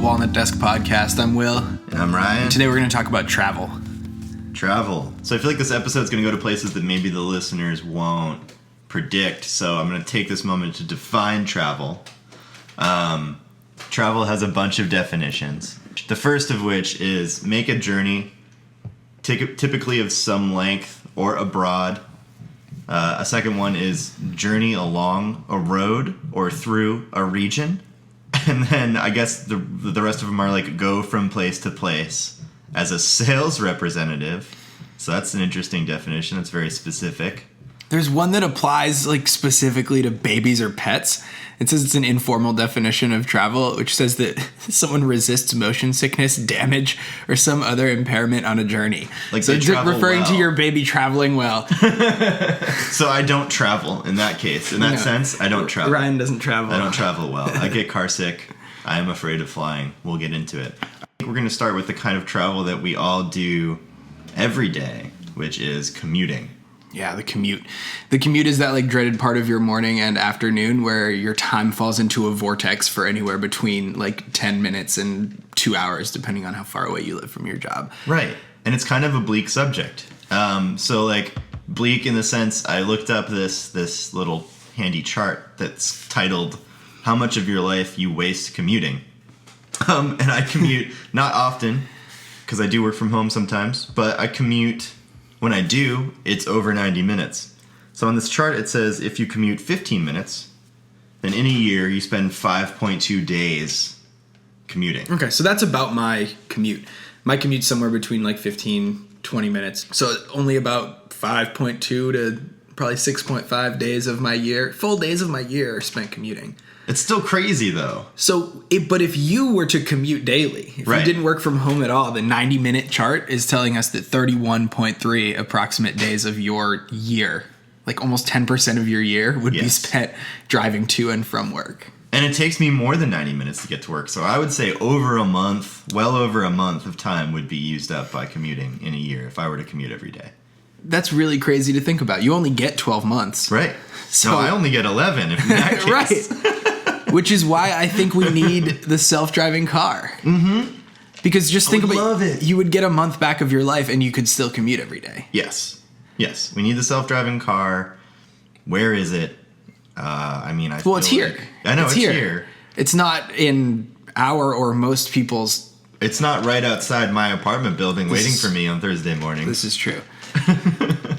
Walnut Desk Podcast. I'm Will. And I'm Ryan. Today we're going to talk about travel. Travel. So I feel like this episode's going to go to places that maybe the listeners won't predict. So I'm going to take this moment to define travel. Travel has a bunch of definitions. The first of which is make a journey, typically of some length or abroad. A second one is journey along a road or through a region. And then I guess the rest of them are like go from place to place as a sales representative. So that's an interesting definition. It's very specific. There's one that applies like specifically to babies or pets. It says it's an informal definition of travel, which says that someone resists motion sickness, damage, or some other impairment on a journey. Like so they travel referring well. to your baby traveling well. So I don't travel in that case. In that sense, I don't travel. Ryan doesn't travel. I don't travel well. I get car sick. I am afraid of flying. We'll get into it. I think we're going to start with the kind of travel that we all do every day, which is commuting. Yeah, the commute. The commute is that like dreaded part of your morning and afternoon where your time falls into a vortex for anywhere between like 10 minutes and 2 hours, depending on how far away you live from your job. Right. And it's kind of a bleak subject. So like bleak in the sense I looked up this little handy chart that's titled How Much of Your Life You Waste Commuting. And I commute not often because I do work from home sometimes, but I commute. When I do, it's over 90 minutes. So on this chart, it says if you commute 15 minutes, then in a year, you spend 5.2 days commuting. Okay, so that's about my commute. My commute's somewhere between like 15, 20 minutes. So only about 5.2 to probably 6.5 days of my year, full days of my year are spent commuting. It's still crazy, though. So, but if you were to commute daily, if you didn't work from home at all, the 90-minute chart is telling us that 31.3 approximate days of your year, like almost 10% of your year, would be spent driving to and from work. And it takes me more than 90 minutes to get to work. So I would say over a month, well over a month of time would be used up by commuting in a year if I were to commute every day. That's really crazy to think about. You only get 12 months. Right. So I only get 11 if in that case. Right. Which is why I think we need the self-driving car. Mm-hmm. Because just think about love it. You would get a month back of your life and you could still commute every day. Yes. Yes. We need the self-driving car. Where is it? It's here. I know it's here. It's not in our or most people's. It's not right outside my apartment building waiting for me on Thursday morning. This is true.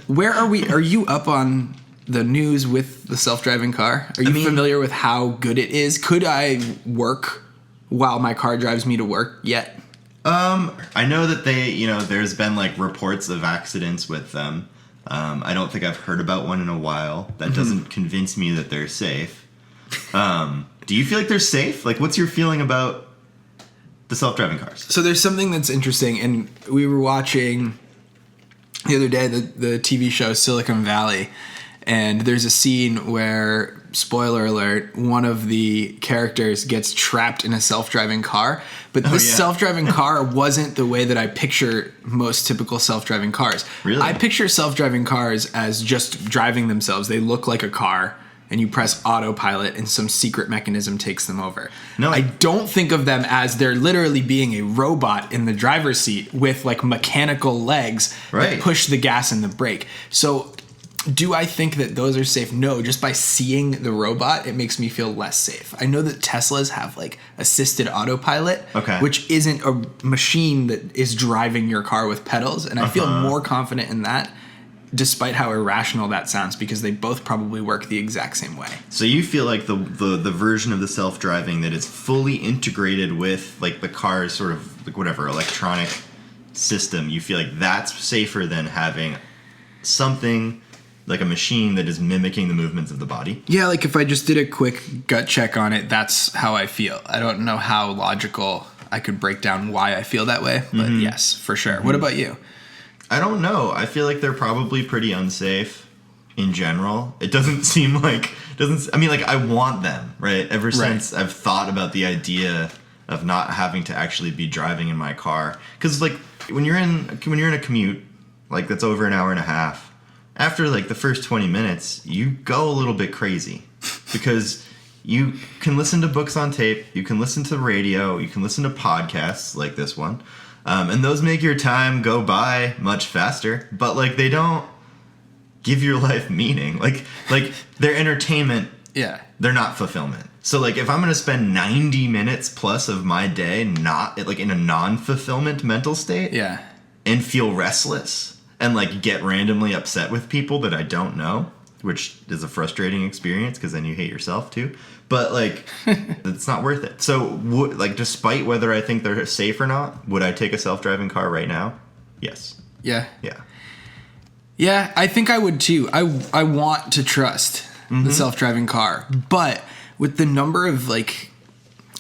Where are we? Are you up on the news with the self-driving car? Are you familiar with how good it is? Could I work while my car drives me to work yet? I know that there's been like reports of accidents with them. I don't think I've heard about one in a while. That doesn't convince me that they're safe. Do you feel like they're safe? Like, what's your feeling about the self-driving cars? So there's something that's interesting, and we were watching the other day the TV show Silicon Valley. And there's a scene where, spoiler alert, one of the characters gets trapped in a self-driving car. But this self-driving car wasn't the way that I picture most typical self-driving cars. Really? I picture self-driving cars as just driving themselves. They look like a car, and you press autopilot, and some secret mechanism takes them over. No, I don't think of them as they're literally being a robot in the driver's seat with like mechanical legs that push the gas and the brake. So do I think that those are safe? No, just by seeing the robot, it makes me feel less safe. I know that Teslas have like assisted autopilot, which isn't a machine that is driving your car with pedals. And I feel more confident in that, despite how irrational that sounds, because they both probably work the exact same way. So you feel like the version of the self-driving that is fully integrated with like the car's sort of like whatever electronic system, you feel like that's safer than having something like a machine that is mimicking the movements of the body? Yeah, like if I just did a quick gut check on it, that's how I feel. I don't know how logical I could break down why I feel that way, but yes, for sure. Mm-hmm. What about you? I don't know. I feel like they're probably pretty unsafe in general. It doesn't seem like... I want them, right? Ever since I've thought about the idea of not having to actually be driving in my car. Because like when you're in a commute, like that's over an hour and a half, after like the first 20 minutes, you go a little bit crazy because You can listen to books on tape. You can listen to radio. You can listen to podcasts like this one. And those make your time go by much faster. But, like, they don't give your life meaning. Like they're entertainment. Yeah. They're not fulfillment. So, like, if I'm going to spend 90 minutes plus of my day not, like, in a non-fulfillment mental state. Yeah. And feel restless and, like, get randomly upset with people that I don't know, which is a frustrating experience because then you hate yourself too. But, like, it's not worth it. So, like, despite whether I think they're safe or not, would I take a self-driving car right now? Yes. Yeah. Yeah. Yeah, I think I would too. I want to trust the self-driving car. But with the number of, like,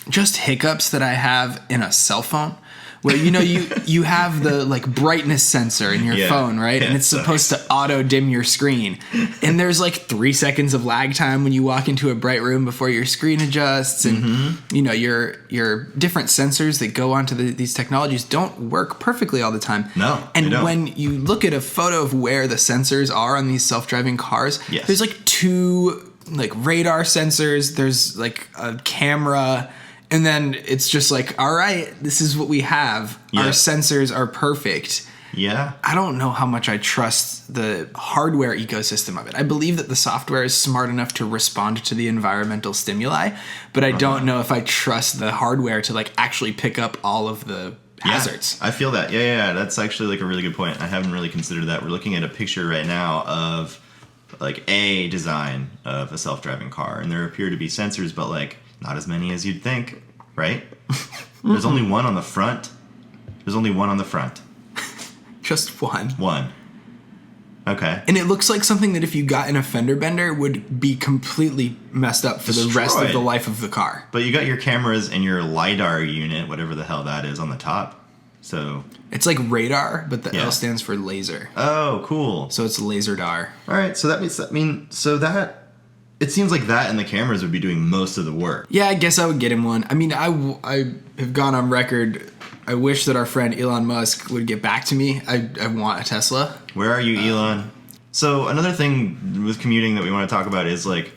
just hiccups that I have in a cell phone, where, you know, you have the, like, brightness sensor in your phone, right? And it's supposed to auto dim your screen. And there's, like, 3 seconds of lag time when you walk into a bright room before your screen adjusts. And, you know, your different sensors that go onto these technologies don't work perfectly all the time. No, and they don't. when you look at a photo of where the sensors are on these self-driving cars, there's, like, 2, like, radar sensors. There's, like, a camera. And then it's just like, all right, this is what we have. Yeah. Our sensors are perfect. Yeah. I don't know how much I trust the hardware ecosystem of it. I believe that the software is smart enough to respond to the environmental stimuli, but I don't know if I trust the hardware to, like, actually pick up all of the hazards. I feel that. Yeah. That's actually, like, a really good point. I haven't really considered that. We're looking at a picture right now of, like, a design of a self-driving car, and there appear to be sensors, but, like, not as many as you'd think, right? There's only one on the front. Just one. One. Okay. And it looks like something that if you got in a fender bender would be completely messed up for the rest of the life of the car. But you got your cameras and your LiDAR unit, whatever the hell that is, on the top. So it's like radar, but the L stands for laser. Oh, cool. So it's laserdar. All right. So that means, it seems like that and the cameras would be doing most of the work. Yeah, I guess I would get him one. I mean, I have gone on record. I wish that our friend Elon Musk would get back to me. I want a Tesla. Where are you, Elon? So another thing with commuting that we want to talk about is, like,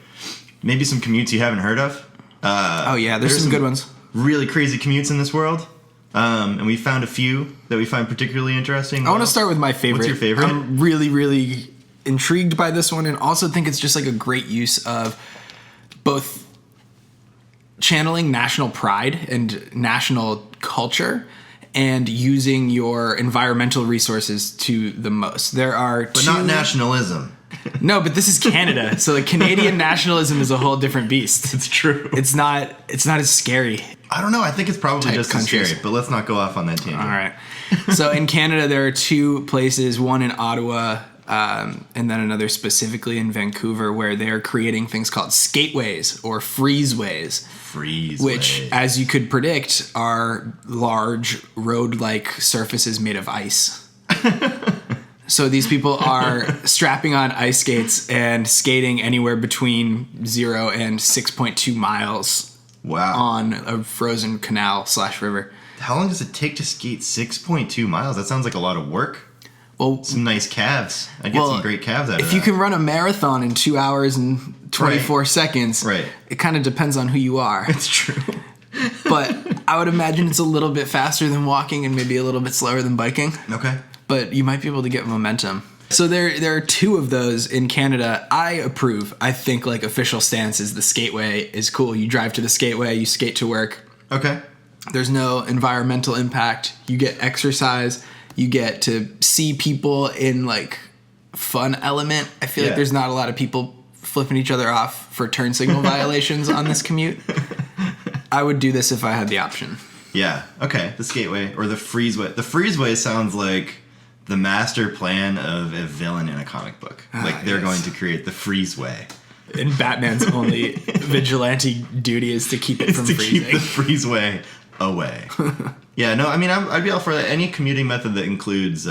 maybe some commutes you haven't heard of. There's some good ones. Really crazy commutes in this world. And we found a few that we find particularly interesting. I want to start with my favorite. What's your favorite? I'm really, really intrigued by this one, and also think it's just, like, a great use of both channeling national pride and national culture and using your environmental resources to the most. There are But not nationalism. No, but this is Canada, so the Canadian nationalism is a whole different beast. It's true. It's not as scary. I don't know. I think it's probably just as countries. scary, but let's not go off on that tangent. All right. So in Canada, there are 2 places, one in Ottawa, and then another specifically in Vancouver, where they are creating things called skateways or freezeways. Which, as you could predict, are large road-like surfaces made of ice. So these people are strapping on ice skates and skating anywhere between 0 and 6.2 miles. Wow. On a frozen canal/river. How long does it take to skate 6.2 miles? That sounds like a lot of work. Well, some nice calves. I'd get some great calves out of that. If you can run a marathon in 2 hours and 24 seconds, it kind of depends on who you are. It's true. But I would imagine it's a little bit faster than walking and maybe a little bit slower than biking. Okay. But you might be able to get momentum. So there are 2 of those in Canada. I approve. I think, like, official stance is the skateway is cool. You drive to the skateway, you skate to work. Okay. There's no environmental impact. You get exercise. You get to see people in, like, fun element. I feel like there's not a lot of people flipping each other off for turn signal violations on this commute. I would do this if I had the option. Yeah. Okay. The skateway or the freezeway. The freezeway sounds like the master plan of a villain in a comic book. Like they're going to create the freezeway. And Batman's only vigilante duty is to keep it from freezing. Keep the freezeway away. Yeah, no, I mean, I'd be all for that. Any commuting method that includes,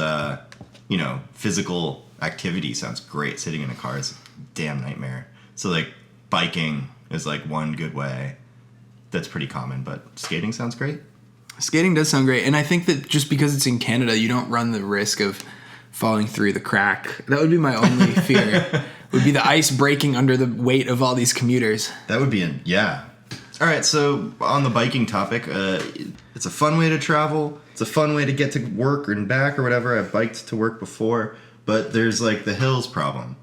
physical activity sounds great. Sitting in a car is a damn nightmare. So, like, biking is, like, one good way. That's pretty common, but skating sounds great. Skating does sound great. And I think that just because it's in Canada, you don't run the risk of falling through the crack. That would be my only fear. Would be the ice breaking under the weight of all these commuters. That would be yeah. All right, so on the biking topic, it's a fun way to travel. It's a fun way to get to work and back or whatever. I've biked to work before, but there's like the hills problem.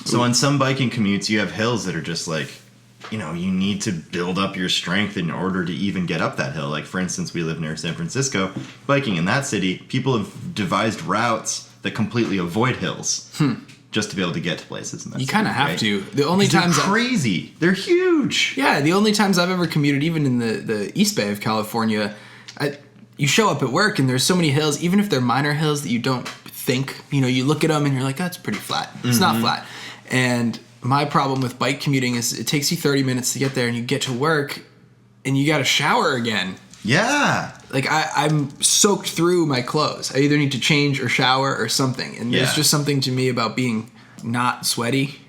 So on some biking commutes, you have hills that are just like, you know, you need to build up your strength in order to even get up that hill. Like, for instance, we live near San Francisco. Biking in that city, people have devised routes that completely avoid hills. Just to be able to get to places. You kind of have to. The only times they're crazy. They're huge. Yeah, the only times I've ever commuted, even in the East Bay of California, you show up at work and there's so many hills, even if they're minor hills that you don't think, you know, you look at them and you're like, that's pretty flat. It's not flat. And my problem with bike commuting is it takes you 30 minutes to get there and you get to work and you got to shower again. Yeah. Like I'm soaked through my clothes. I either need to change or shower or something. And there's just something to me about being not sweaty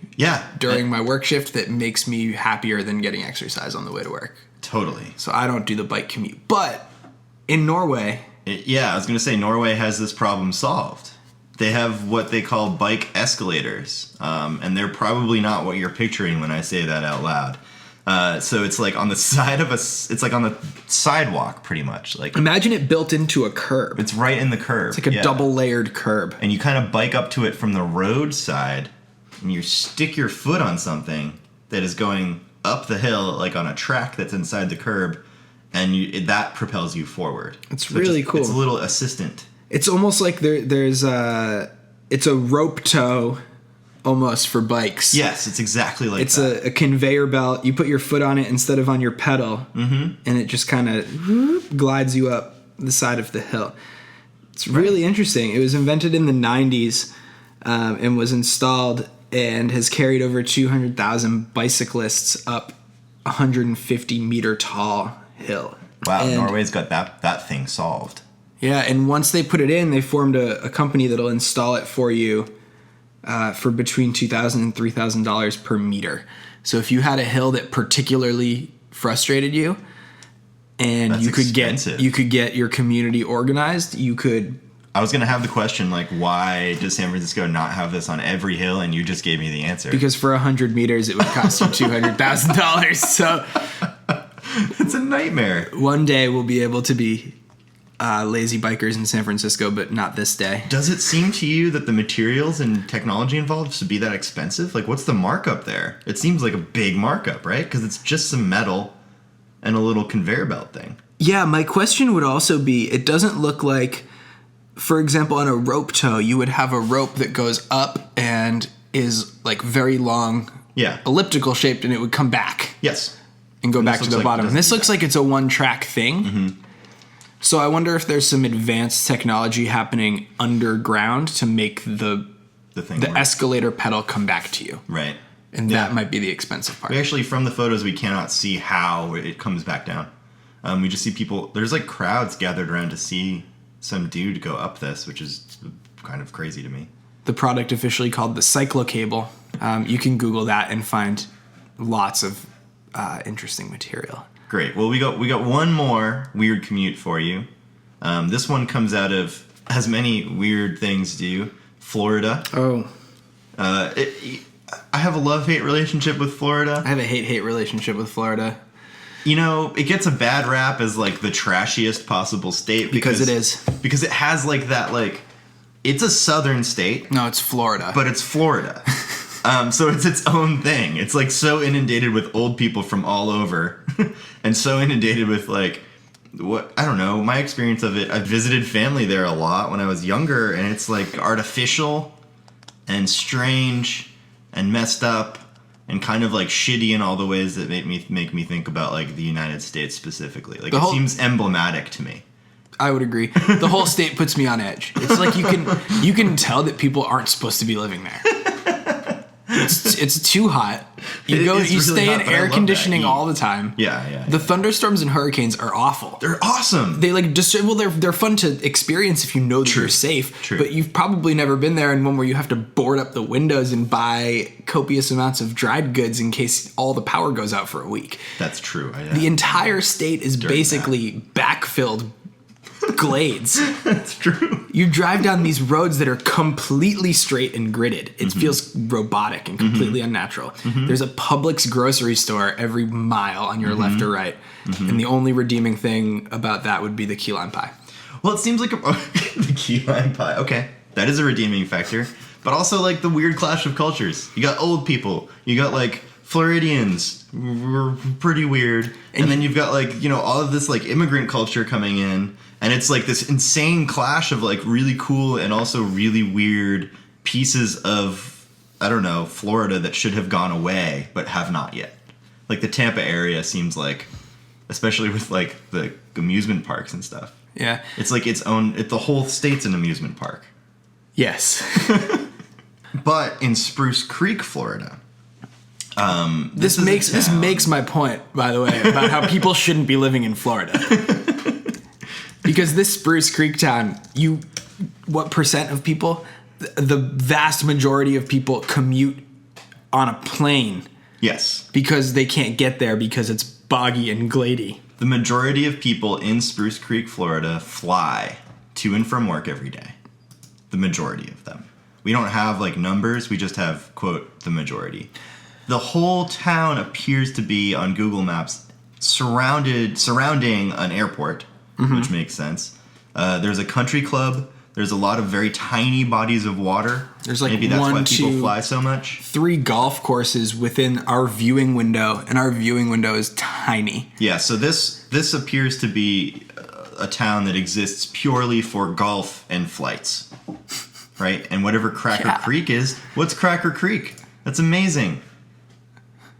during my work shift that makes me happier than getting exercise on the way to work. Totally. So I don't do the bike commute. But in Norway... I was going to say Norway has this problem solved. They have what they call bike escalators. And they're probably not what you're picturing when I say that out loud. So it's like on the side of it's like on the sidewalk pretty much. Like imagine it built into a curb. It's right in the curb. It's like a double layered curb. And you kind of bike up to it from the road side and you stick your foot on something that is going up the hill like on a track that's inside the curb and that propels you forward. It's really cool. It's a little assistant. It's almost like it's a rope tow almost for bikes. Yes, it's exactly like that. It's a conveyor belt. You put your foot on it instead of on your pedal, and it just kind of glides you up the side of the hill. It's really interesting. It was invented in the 90s and was installed and has carried over 200,000 bicyclists up a 150-meter tall hill. Wow, and Norway's got that thing solved. Yeah, and once they put it in, they formed a company that'll install it for you for between $2,000 and $3,000 per meter. So if you had a hill that particularly frustrated you, and That's you could expensive. get your community organized, you could. I was gonna have the question like, why does San Francisco not have this on every hill? And you just gave me the answer. Because for 100 meters, it would cost you $200,000. So it's a nightmare. One day we'll be able to be lazy bikers in San Francisco, but not this day. Does it seem to you that the materials and technology involved should be that expensive? Like, what's the markup there? It seems like a big markup, right? Because it's just some metal and a little conveyor belt thing. Yeah, my question would also be, it doesn't look like, for example, on a rope tow, you would have a rope that goes up and is like very long, elliptical shaped, and it would come back. Yes. And go back to the bottom. And this looks like it's a one-track thing. Mm-hmm. So I wonder if there's some advanced technology happening underground to make the escalator pedal come back to you. Right. And that might be the expensive part. We actually, from the photos, we cannot see how it comes back down. We just see people, there's like crowds gathered around to see some dude go up this, which is kind of crazy to me. The product officially called the cyclocable. You can Google that and find lots of interesting material. Great. Well, we got one more weird commute for you. This one comes out of, as many weird things do, Florida. Oh. I have a love-hate relationship with Florida. I have a hate-hate relationship with Florida. You know, it gets a bad rap as like the trashiest possible state because it is. Because it has like that, like, it's a southern state. No, it's Florida. But it's Florida. So it's its own thing. It's like so inundated with old people from all over and so inundated with like, what, I don't know, my experience of it, I visited family there a lot when I was younger, and it's like artificial and strange and messed up and kind of like shitty in all the ways that make me think about like the United States specifically. Like it seems emblematic to me. I would agree. The whole state puts me on edge. It's like you can tell that people aren't supposed to be living there. It's too hot. You stay in air conditioning all the time. Yeah. The thunderstorms and hurricanes are awful. They're awesome. They like they're fun to experience if you know that you're safe. True. But you've probably never been there in one where you have to board up the windows and buy copious amounts of dried goods in case all the power goes out for a week. That's true. The entire state is basically backfilled glades. That's true. You drive down these roads that are completely straight and gridded. It feels robotic and completely unnatural. There's a Publix grocery store every mile on your left or right. And the only redeeming thing about that would be the key lime pie. Well, it seems like the key lime pie. Okay, that is a redeeming factor. But also, like, the weird clash of cultures. You got old people. You got, like, Floridians. We're pretty weird. And then you've got, like, you know, all of this, like, immigrant culture coming in. And it's, like, this insane clash of, like, really cool and also really weird pieces of, I don't know, Florida that should have gone away but have not yet. Like, the Tampa area seems like, especially with, like, the amusement parks and stuff. Yeah. It's like its own, the whole state's an amusement park. Yes. But in Spruce Creek, Florida, this makes my point, by the way, about how people shouldn't be living in Florida. Because this Spruce Creek town, what percent of people? The vast majority of people commute on a plane. Yes. Because they can't get there because it's boggy and glady. The majority of people in Spruce Creek, Florida, fly to and from work every day. The majority of them. We don't have, like, numbers. We just have, quote, the majority. The whole town appears to be, on Google Maps, surrounding an airport, which makes sense. There's a country club. There's a lot of very tiny bodies of water. There's like maybe that's why people fly so much. 3 golf courses within our viewing window, and our viewing window is tiny. Yeah, so this appears to be a town that exists purely for golf and flights, right? And whatever Cracker Creek is, what's Cracker Creek? That's amazing.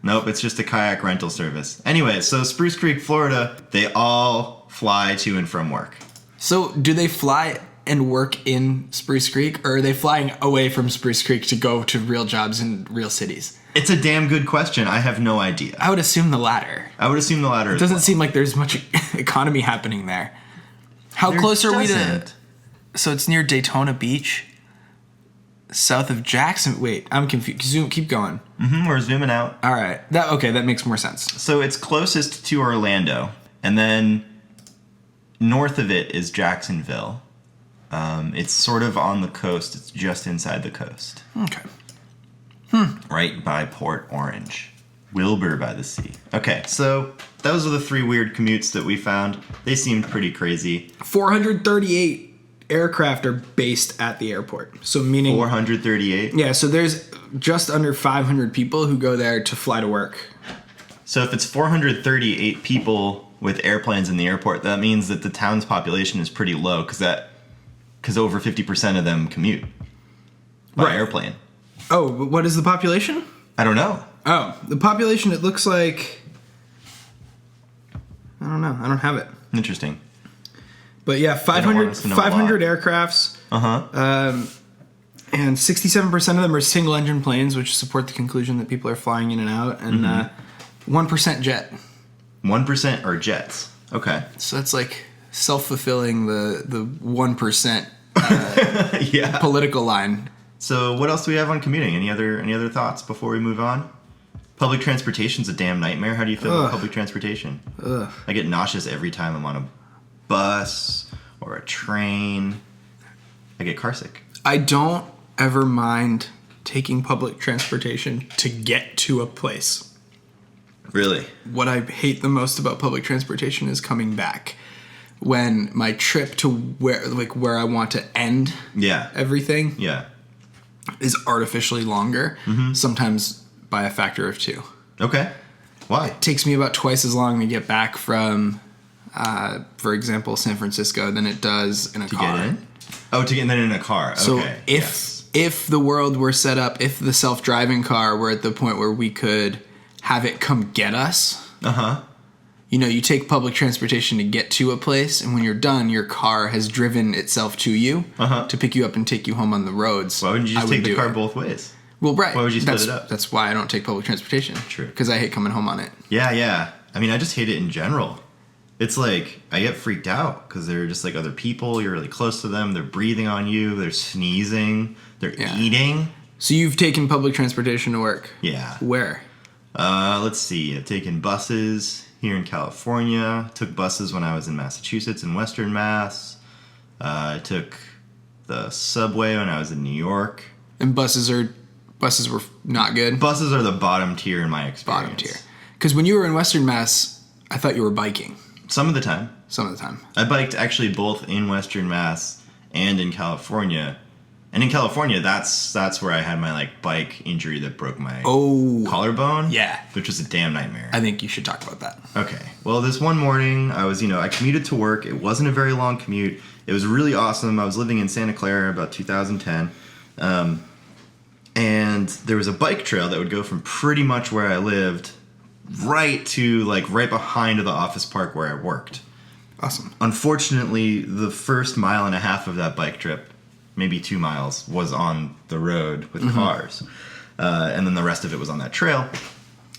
Nope, it's just a kayak rental service. Anyway, so Spruce Creek, Florida, they all fly to and from work. So do they fly and work in Spruce Creek, or are they flying away from Spruce Creek to go to real jobs in real cities? It's a damn good question. I have no idea. I would assume the latter. It doesn't seem like there's much economy happening there. How close are we to... So it's near Daytona Beach, south of Jackson. Wait, I'm confused. Keep going. We're zooming out. All right. That makes more sense. So it's closest to Orlando, and then north of it is Jacksonville. It's sort of on the coast. It's just inside the coast. Okay. Right by Port Orange. Wilbur by the sea. Okay, so those are the 3 weird commutes that we found. They seemed pretty crazy. 438 aircraft are based at the airport. So meaning... 438? Yeah, so there's just under 500 people who go there to fly to work. So if it's 438 people with airplanes in the airport, that means that the town's population is pretty low because over 50% of them commute by airplane. Oh, but what is the population? I don't know. Oh, the population, it looks like... I don't know. I don't have it. Interesting. But yeah, 500 aircrafts. And 67% of them are single-engine planes, which support the conclusion that people are flying in and out. And 1% jet. 1% are jets. Okay. So that's like self-fulfilling the 1% yeah. political line. So what else do we have on commuting? Any other thoughts before we move on? Public transportation's a damn nightmare. How do you feel about public transportation? I get nauseous every time I'm on a bus or a train. I get carsick. I don't ever mind taking public transportation to get to a place. Really? What I hate the most about public transportation is coming back. When my trip to where I want to end everything is artificially longer, sometimes by a factor of 2. Okay. Why? It takes me about twice as long to get back from, for example, San Francisco than it does in a car. To get in? Oh, to get in, then in a car. So okay. if the world were set up, if the self-driving car were at the point where we could have it come get us. You know, you take public transportation to get to a place, and when you're done, your car has driven itself to you to pick you up and take you home on the roads. Why wouldn't you just take the car both ways? Well, right. Why would you split it up? That's why I don't take public transportation. True. Because I hate coming home on it. Yeah. I mean, I just hate it in general. It's like, I get freaked out because they're just like other people. You're really close to them. They're breathing on you. They're sneezing. They're eating. So you've taken public transportation to work? Yeah. Where? Let's see. I've taken buses here in California. Took buses when I was in Massachusetts and Western Mass. I took the subway when I was in New York. And buses were not good? Buses are the bottom tier in my experience. Bottom tier. Because when you were in Western Mass, I thought you were biking. Some of the time. I biked actually both in Western Mass and in California. And in California, that's where I had my like bike injury that broke my collarbone. Yeah. Which was a damn nightmare. I think you should talk about that. Okay. Well, this one morning, I commuted to work. It wasn't a very long commute. It was really awesome. I was living in Santa Clara about 2010. And there was a bike trail that would go from pretty much where I lived right behind the office park where I worked. Awesome. Unfortunately, the first mile and a half of that bike trip, maybe 2 miles, was on the road with cars. And then the rest of it was on that trail.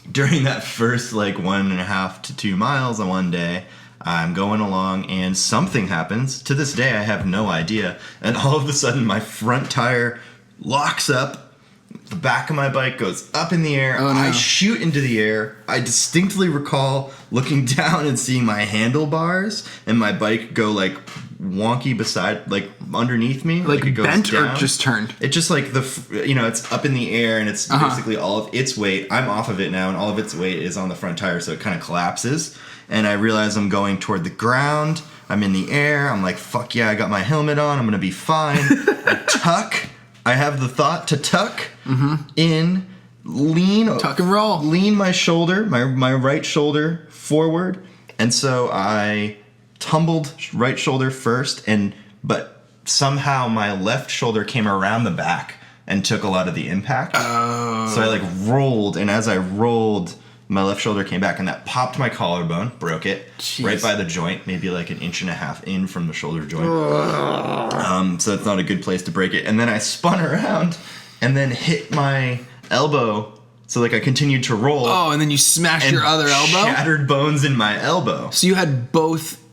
During that first 1.5 to 2 miles on one day, I'm going along and something happens. To this day, I have no idea. And all of a sudden, my front tire locks up. The back of my bike goes up in the air. Oh, no. I shoot into the air. I distinctly recall looking down and seeing my handlebars and my bike go wonky underneath me. It goes bent down. or just turned? It just it's up in the air and it's basically all of its weight. I'm off of it now and all of its weight is on the front tire, so it kind of collapses. And I realize I'm going toward the ground. I'm in the air. I'm like, fuck yeah, I got my helmet on. I'm going to be fine. I tuck. I have the thought to tuck in, tuck and roll, lean my shoulder, my right shoulder forward, and so I tumbled right shoulder first, but somehow my left shoulder came around the back and took a lot of the impact. Oh. So I rolled, and as I rolled, my left shoulder came back, and that popped my collarbone, broke it. Jeez. Right by the joint, maybe 1.5 inches in from the shoulder joint. So it's not a good place to break it. And then I spun around and then hit my elbow. So I continued to roll. Oh, and then you smashed your other elbow? Shattered bones in my elbow. So you had both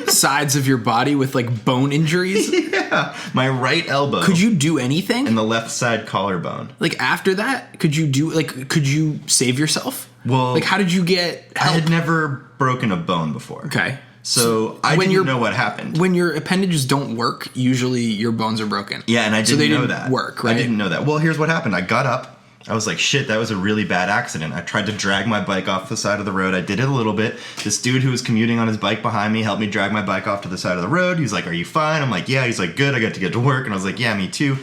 sides of your body with bone injuries? Yeah. My right elbow. Could you do anything? And the left side collarbone. After that, could you save yourself? Well, how did you get help? I had never broken a bone before. Okay. So I didn't know what happened. When your appendages don't work, usually your bones are broken. Yeah, and I didn't know that. Work, right? I didn't know that. Well, here's what happened. I got up. I was like, shit, that was a really bad accident. I tried to drag my bike off the side of the road. I did it a little bit. This dude who was commuting on his bike behind me helped me drag my bike off to the side of the road. He was like, are you fine? I'm like, yeah. He's like, good. I got to get to work. And I was like, yeah, me too.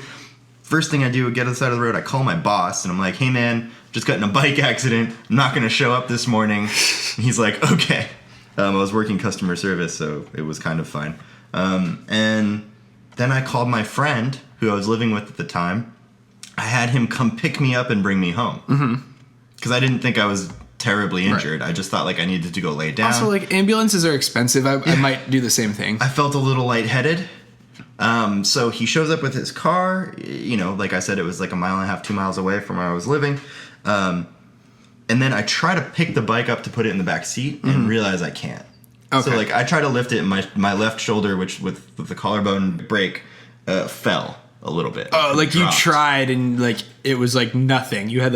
First thing I do, get to the side of the road, I call my boss, and I'm like, hey, man, just got in a bike accident. I'm not going to show up this morning. And he's like, okay. I was working customer service, so it was kind of fine. And then I called my friend, who I was living with at the time. I had him come pick me up and bring me home. Because I didn't think I was terribly injured. Right. I just thought I needed to go lay down. Also, ambulances are expensive. I might do the same thing. I felt a little lightheaded. So he shows up with his car. Like I said, it was 1.5 miles, 2 miles away from where I was living. And then I try to pick the bike up to put it in the back seat and realize I can't. Okay. So I try to lift it, and my left shoulder, which with the collarbone break, fell a little bit. Oh, you tried and it was nothing. You had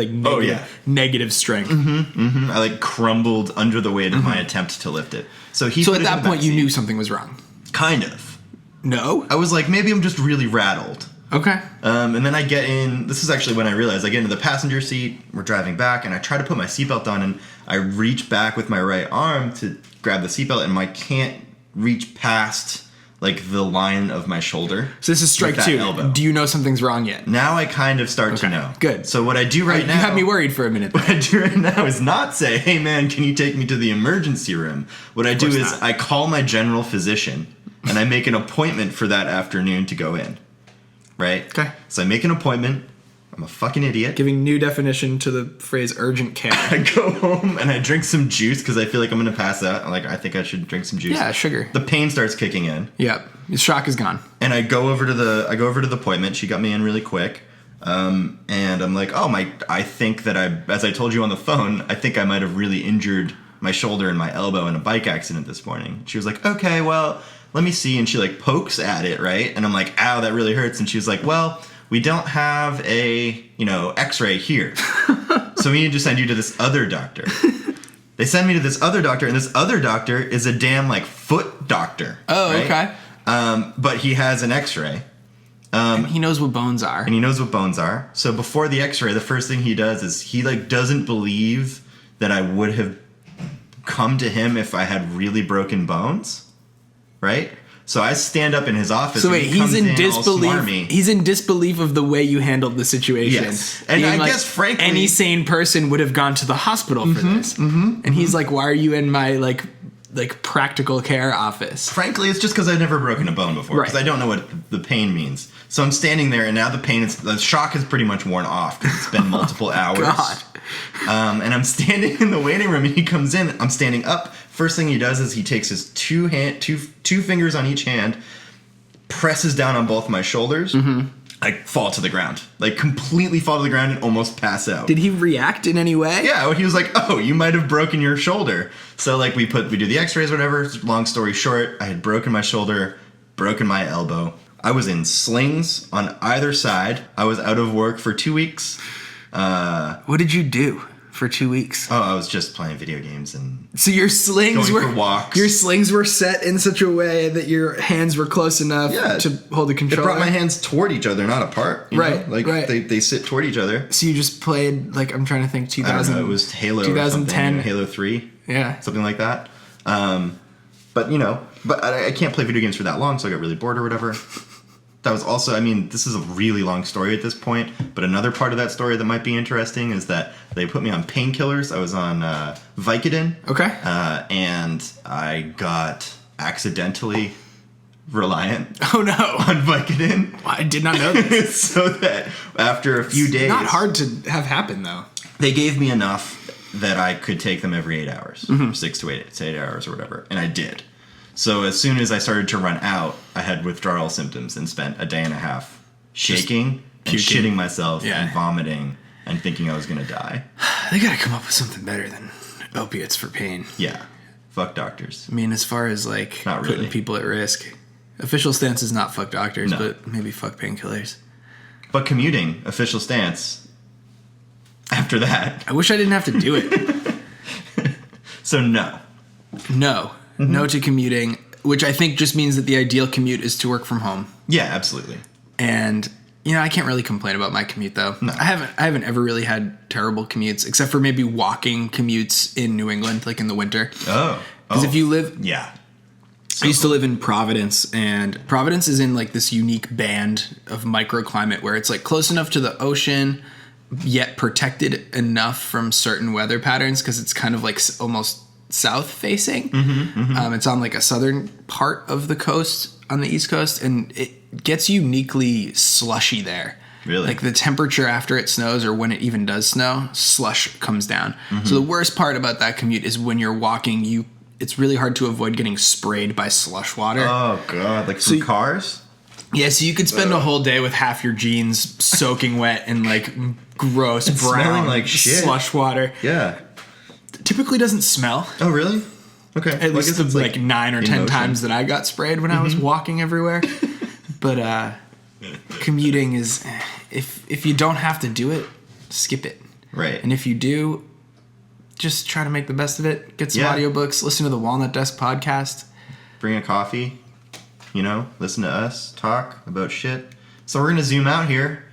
negative strength. I crumbled under the weight of my attempt to lift it. So at that point you knew something was wrong. Kind of. No? I was maybe I'm just really rattled. Okay. And then I get in. This is actually when I realized I get into the passenger seat. We're driving back, and I try to put my seatbelt on, and I reach back with my right arm to grab the seatbelt, and I can't reach past the line of my shoulder. So this is strike 2. Elbow. Do you know something's wrong yet? Now I kind of start to know. Good. So what I do right now... You had me worried for a minute. What I do right now is not say, hey man, can you take me to the emergency room? What I do is I call my general physician, and I make an appointment for that afternoon to go in. Right? Okay. So I make an appointment. I'm a fucking idiot. Giving new definition to the phrase urgent care. I go home and I drink some juice because I feel like I'm going to pass out. I think I should drink some juice. Yeah, sugar. The pain starts kicking in. Yep. The shock is gone. And I go over to the appointment. She got me in really quick. And I'm like, I think that as I told you on the phone, I think I might have really injured my shoulder and my elbow in a bike accident this morning. She was like, okay, well, let me see. And she pokes at it, right? And I'm like, ow, that really hurts. And she was like, well, we don't have a, x-ray here. So we need to send you to this other doctor. They send me to this other doctor, and this other doctor is a damn, foot doctor. Oh, right? okay. But he has an X-ray. And he knows what bones are. So before the X-ray, the first thing he does is he doesn't believe that I would have come to him if I had really broken bones, right? So I stand up in his office. So wait, he's in disbelief. He's in disbelief of the way you handled the situation. Yes, and I guess frankly, any sane person would have gone to the hospital for this. And he's like, "Why are you in my like practical care office?" Frankly, it's just because I've never broken a bone before. Because I don't know what the pain means. So I'm standing there, and now the shock is pretty much worn off because it's been multiple hours. God. And I'm standing in the waiting room, and he comes in. I'm standing up. First thing he does is he takes his two fingers on each hand, presses down on both my shoulders. I fall to the ground, completely fall to the ground and almost pass out. Did he react in any way? Yeah, he was like, "Oh, you might have broken your shoulder." So we do the X-rays, whatever. Long story short, I had broken my shoulder, broken my elbow. I was in slings on either side. I was out of work for 2 weeks. What did you do for 2 weeks? Oh, I was just playing video games and so your slings going for walks. Your slings were set in such a way that your hands were close enough to hold the controller. It brought my hands toward each other, not apart. Right. They sit toward each other. So you just played I'm trying to think. 2000. I don't know, it was Halo. 2010. Or Halo 3. Yeah. Something like that. But I can't play video games for that long, so I got really bored or whatever. That was also, this is a really long story at this point, but another part of that story that might be interesting is that they put me on painkillers. I was on Vicodin. Okay. And I got accidentally reliant. Oh, no. On Vicodin. Well, I did not know this. So that after a few days... Not hard to have happen, though. They gave me enough that I could take them every 8 hours. 6 to 8 hours or whatever. And I did. So as soon as I started to run out, I had withdrawal symptoms and spent a day and a half shaking and shitting myself and vomiting and thinking I was going to die. They got to come up with something better than opiates for pain. Yeah. Fuck doctors. As far as not putting really. people at risk. Official stance is not fuck doctors, but maybe fuck painkillers. But commuting, official stance, after that. I wish I didn't have to do it. So no. No. No to commuting, which I think just means that the ideal commute is to work from home. Yeah, absolutely. And I can't really complain about my commute though. No. I haven't ever really had terrible commutes, except for maybe walking commutes in New England, in the winter. Oh. Because if you live, So I used to live in Providence, and Providence is in this unique band of microclimate where it's close enough to the ocean, yet protected enough from certain weather patterns because it's kind of almost south facing. It's on a southern part of the coast on the East Coast, and it gets uniquely slushy there. Really? The temperature after it snows, or when it even does snow, slush comes down. So the worst part about that commute is when you're walking, it's really hard to avoid getting sprayed by slush water. Oh god, from cars? Yeah, so you could spend a whole day with half your jeans soaking wet in gross brown smelling like shit. Slush water. Yeah. Typically doesn't smell. Oh, really? Okay. At least the 9 or 10 times that I got sprayed when I was walking everywhere. But commuting is, if you don't have to do it, skip it. Right. And if you do, just try to make the best of it. Get some audiobooks. Listen to the Walnut Desk podcast. Bring a coffee. Listen to us talk about shit. So we're going to zoom out here.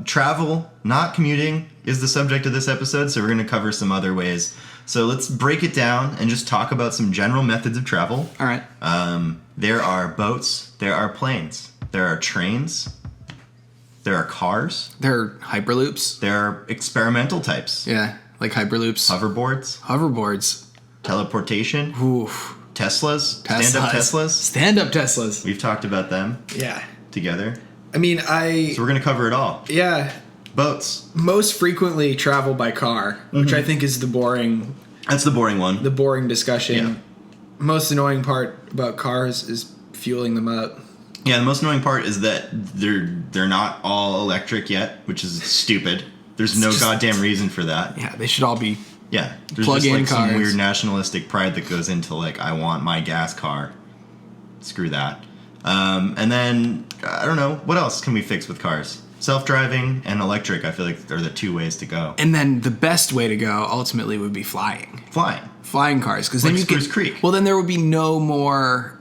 Travel, not commuting, is the subject of this episode, so we're going to cover some other ways. So let's break it down and just talk about some general methods of travel. All right. There are boats, there are planes, there are trains, there are cars. There are hyperloops. There are experimental types. Yeah, hyperloops. Hoverboards. Teleportation. Oof. Teslas. Stand-up Teslas. Stand-up Teslas. We've talked about them. Yeah. Together. So we're going to cover it all. Yeah. Boats. Most frequently travel by car, which I think is the boring... That's the boring one. The boring discussion. Yeah. Most annoying part about cars is fueling them up. Yeah, the most annoying part is that they're not all electric yet, which is stupid. There's no goddamn reason for that. Yeah, they should all be there's plug-in just cars. Some weird nationalistic pride that goes into I want my gas car. Screw that. And then I don't know, what else can we fix with cars? Self-driving and electric, I feel like are the two ways to go. And then the best way to go ultimately would be flying. Flying Flying cars, because then you Spruce Creek. Well, then there would be no more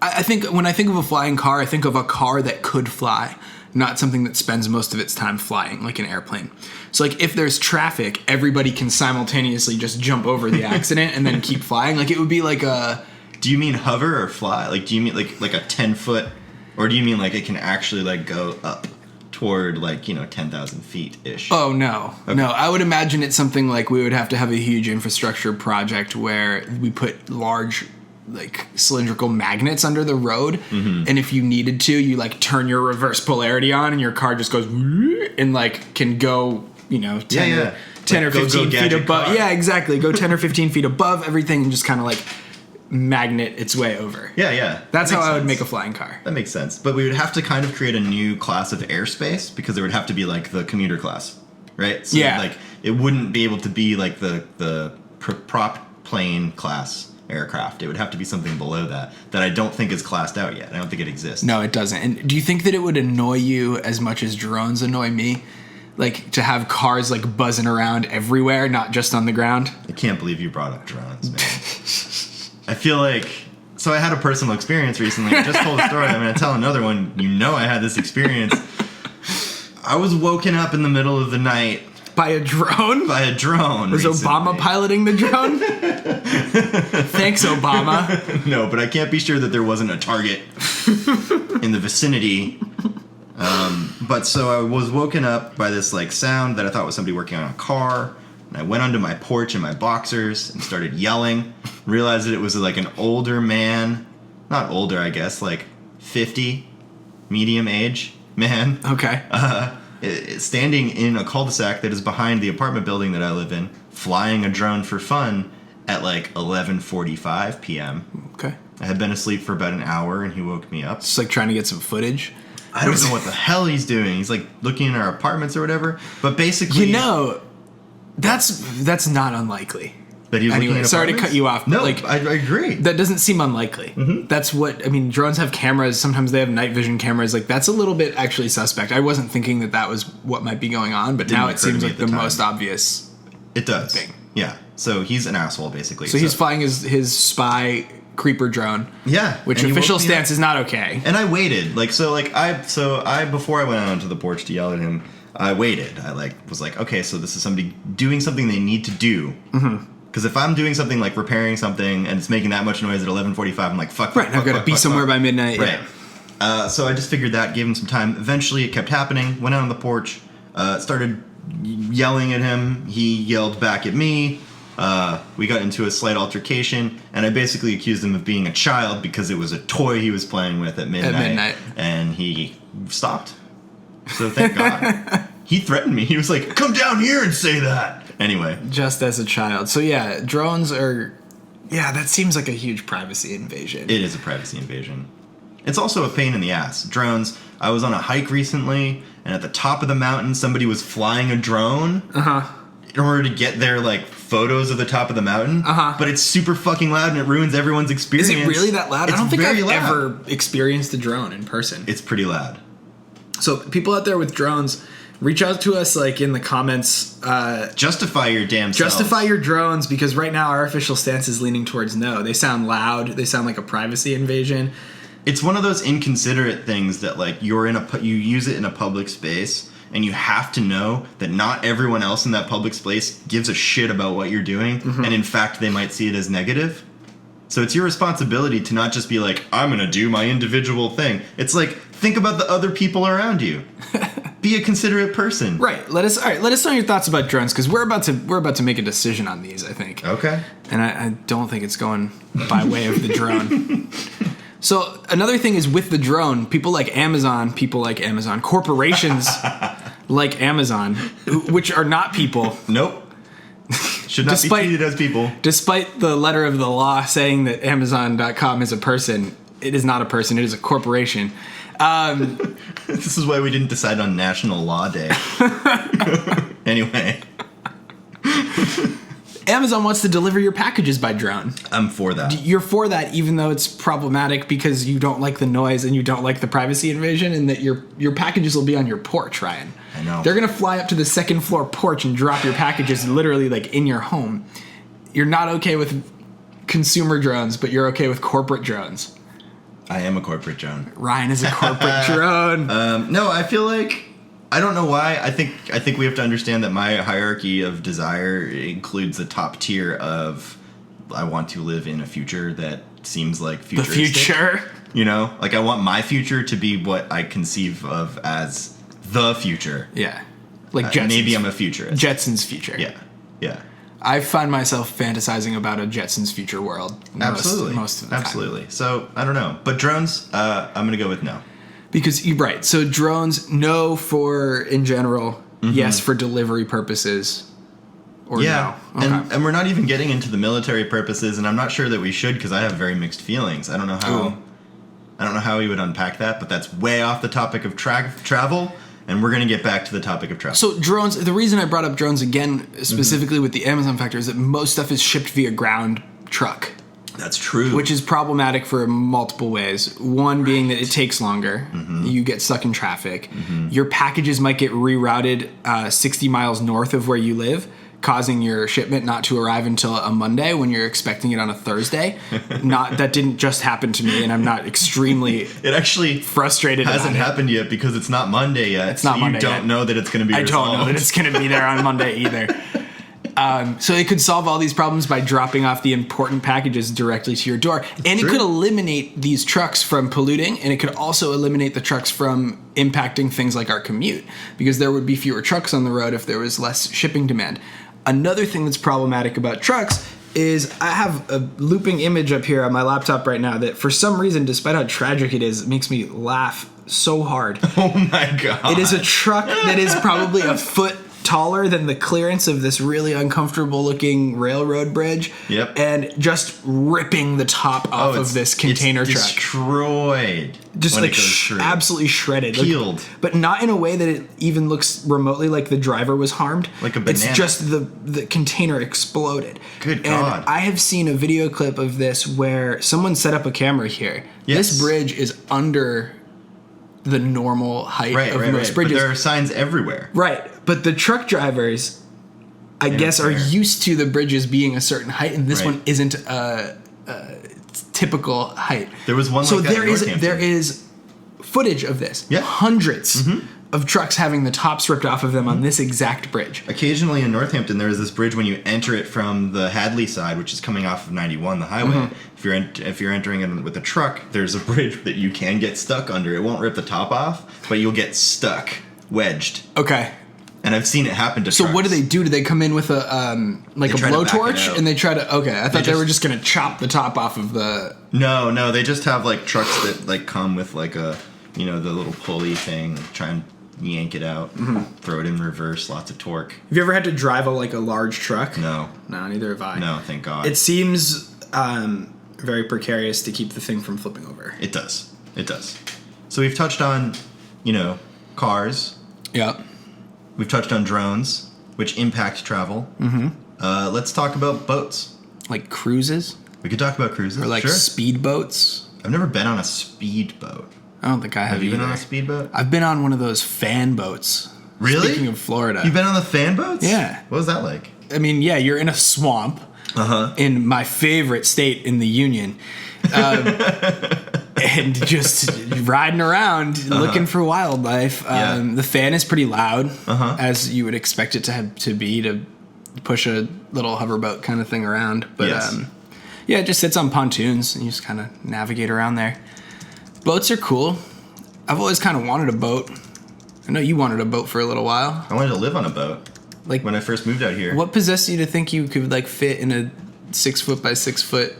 I think when I think of a flying car, I think of a car that could fly, not something that spends most of its time flying, like an airplane. So, like, if there's traffic, everybody can simultaneously just jump over the accident and then keep flying. Like, it would be like a... Do you mean hover or fly? Like, do you mean like a 10-foot... Or do you mean like it can actually like go up toward like, 10,000 feet-ish? Oh, no. Okay. No, I would imagine it's something like we would have to have a huge infrastructure project where we put large... like cylindrical magnets under the road, and if you needed to, you like turn your reverse polarity on and your car just goes and like can go 10 or 15 feet above car. Yeah, exactly, go 10 or 15 feet above everything and just kind of like magnet its way over. That's how I would make a flying car. That makes sense. But we would have to kind of create a new class of airspace, because there would have to be like the commuter class, right? So like it wouldn't be able to be like the prop plane class aircraft. It would have to be something below that I don't think is classed out yet. I don't think it exists. No, it doesn't. And do you think that it would annoy you as much as drones annoy me? Like, to have cars like buzzing around everywhere, not just on the ground? I can't believe you brought up drones, man. I feel like... So I had a personal experience recently. I just told a story. I'm going to tell another one. I had this experience. I was woken up in the middle of the night. By a drone? By a drone. Was recently. Obama piloting the drone? Thanks, Obama. No, but I can't be sure that there wasn't a target in the vicinity. But so I was woken up by this like sound that I thought was somebody working on a car. And I went onto my porch in my boxers and started yelling. Realized that it was like an older man. Not older, I guess, like 50, medium age man. Okay. Standing in a cul-de-sac that is behind the apartment building that I live in, flying a drone for fun at like 11:45 p.m. Okay. I had been asleep for about an hour and he woke me up. Just like trying to get some footage. I don't know what the hell he's doing. He's like looking in our apartments or whatever. But basically, that's not unlikely. That he was looking at sorry to cut you off. No, like, I agree. That doesn't seem unlikely. Mm-hmm. That's what, I mean, drones have cameras. Sometimes they have night vision cameras. Like, that's a little bit actually suspect. I wasn't thinking that was what might be going on, but now it seems like the most obvious thing. Yeah. So he's an asshole, basically. So he's flying his spy creeper drone. Yeah. Which official stance is not okay. And I waited. I before I went out onto the porch to yell at him, I waited. I was like, okay, so this is somebody doing something they need to do. Mm-hmm. Because if I'm doing something like repairing something and it's making that much noise at 11:45, I'm like, fuck. Right, I've got to be somewhere by midnight. Right. Yeah. So I just figured that, gave him some time. Eventually, it kept happening. Went out on the porch, started yelling at him. He yelled back at me. We got into a slight altercation, and I basically accused him of being a child because it was a toy he was playing with at midnight. And he stopped. So thank God. He threatened me. He was like, come down here and say that. Anyway. Just as a child. So yeah, drones are... Yeah, that seems like a huge privacy invasion. It is a privacy invasion. It's also a pain in the ass. Drones. I was on a hike recently, and at the top of the mountain, somebody was flying a drone. In order to get their, photos of the top of the mountain. But it's super fucking loud, and it ruins everyone's experience. Is it really that loud? It's I don't think I've loud. ever experienced a drone in person. It's pretty loud. So people out there with drones... Reach out to us, in the comments. Justify your damn selves. Justify your drones, because right now our official stance is leaning towards no. They sound loud. They sound like a privacy invasion. It's one of those inconsiderate things that, you use it in a public space, and you have to know that not everyone else in that public space gives a shit about what you're doing, and in fact, they might see it as negative. So it's your responsibility to not just be like, I'm going to do my individual thing. It's think about the other people around you. Be a considerate person. Right. Let us know your thoughts about drones, because we're about to make a decision on these, I think. Okay. And I don't think it's going by way of the drone. So another thing is with the drone, people like Amazon, corporations like Amazon, which are not people. Nope. Should not be treated as people. Despite the letter of the law saying that Amazon.com is a person, it is not a person. It is a corporation. This is why we didn't decide on National Law Day. Anyway. Amazon wants to deliver your packages by drone. I'm for that. You're for that, even though it's problematic because you don't like the noise and you don't like the privacy invasion, and that your packages will be on your porch, Ryan. I know. They're going to fly up to the second floor porch and drop your packages literally in your home. You're not okay with consumer drones, but you're okay with corporate drones. I am a corporate drone. Ryan is a corporate drone. No, I feel like I don't know why. I think we have to understand that my hierarchy of desire includes the top tier of I want to live in a future that seems like futuristic. The future. You know, like I want my future to be what I conceive of as the future. Yeah, like Jetsons. Maybe I'm a futurist. Jetsons future. Yeah. I find myself fantasizing about a Jetsons future world. Most of the time. Absolutely. So I don't know, but drones. I'm gonna go with no. Because you're right. So drones, no for in general, yes for delivery purposes. Or no. Okay. And we're not even getting into the military purposes, and I'm not sure that we should because I have very mixed feelings. I don't know how we would unpack that, but that's way off the topic of travel, and we're going to get back to the topic of travel. So drones, the reason I brought up drones again, specifically with the Amazon factor, is that most stuff is shipped via ground truck. That's true. Which is problematic for multiple ways. One being that it takes longer. You get stuck in traffic. Your packages might get rerouted 60 miles north of where you live, causing your shipment not to arrive until a Monday when you're expecting it on a Thursday. That didn't just happen to me, and I'm not extremely it actually frustrated. Hasn't happened yet because it's not Monday yet. It's not Monday. You don't know that it's going to be. I don't know that it's going to be there on Monday either. So it could solve all these problems by dropping off the important packages directly to your door. And it could eliminate these trucks from polluting, and it could also eliminate the trucks from impacting things like our commute, because there would be fewer trucks on the road if there was less shipping demand. Another thing that's problematic about trucks is I have a looping image up here on my laptop right now that for some reason, despite how tragic it is, it makes me laugh so hard. Oh my God. It is a truck that is probably a foot taller than the clearance of this really uncomfortable looking railroad bridge. Yep. And just ripping the top off of this container truck. Destroyed. Just like absolutely shredded. Peeled. Like, but not in a way that it even looks remotely like the driver was harmed. Like a banana. It's just the container exploded. Good God. And I have seen a video clip of this where someone set up a camera here. Yes. This bridge is under the normal height of most bridges. But there are signs everywhere. Right. But the truck drivers, I guess, are used to the bridges being a certain height, and this one isn't a typical height. There was one like that in Northampton. There is footage of this. Yeah. Hundreds of trucks having the tops ripped off of them on this exact bridge. Occasionally in Northampton, there is this bridge when you enter it from the Hadley side, which is coming off of 91, the highway. If you're entering it with a truck, there's a bridge that you can get stuck under. It won't rip the top off, but you'll get stuck, wedged. Okay. And I've seen it happen to trucks. So what do they do? Do they come in with a blowtorch and they try to? Okay, I thought they were just gonna chop the top off of the. No, they just have like trucks that like come with like a the little pulley thing, try and yank it out, throw it in reverse, lots of torque. Have you ever had to drive a large truck? No, neither have I. No, thank God. It seems very precarious to keep the thing from flipping over. It does. So we've touched on, cars. Yep. We've touched on drones, which impact travel. Let's talk about boats. Like cruises? We could talk about cruises. Or like speedboats? I've never been on a speedboat. I don't think I have Have you either. been on a speedboat? I've been on one of those fan boats. Really? Speaking of Florida. You've been on the fan boats? Yeah. What was that like? I mean, yeah, you're in a swamp in my favorite state in the Union. And just riding around looking for wildlife. The fan is pretty loud, as you would expect it to be to push a little hoverboat kind of thing around. But it just sits on pontoons and you just kind of navigate around there. Boats are cool. I've always kind of wanted a boat. I know you wanted a boat for a little while. I wanted to live on a boat. Like when I first moved out here. What possessed you to think you could fit in a 6 foot by 6 foot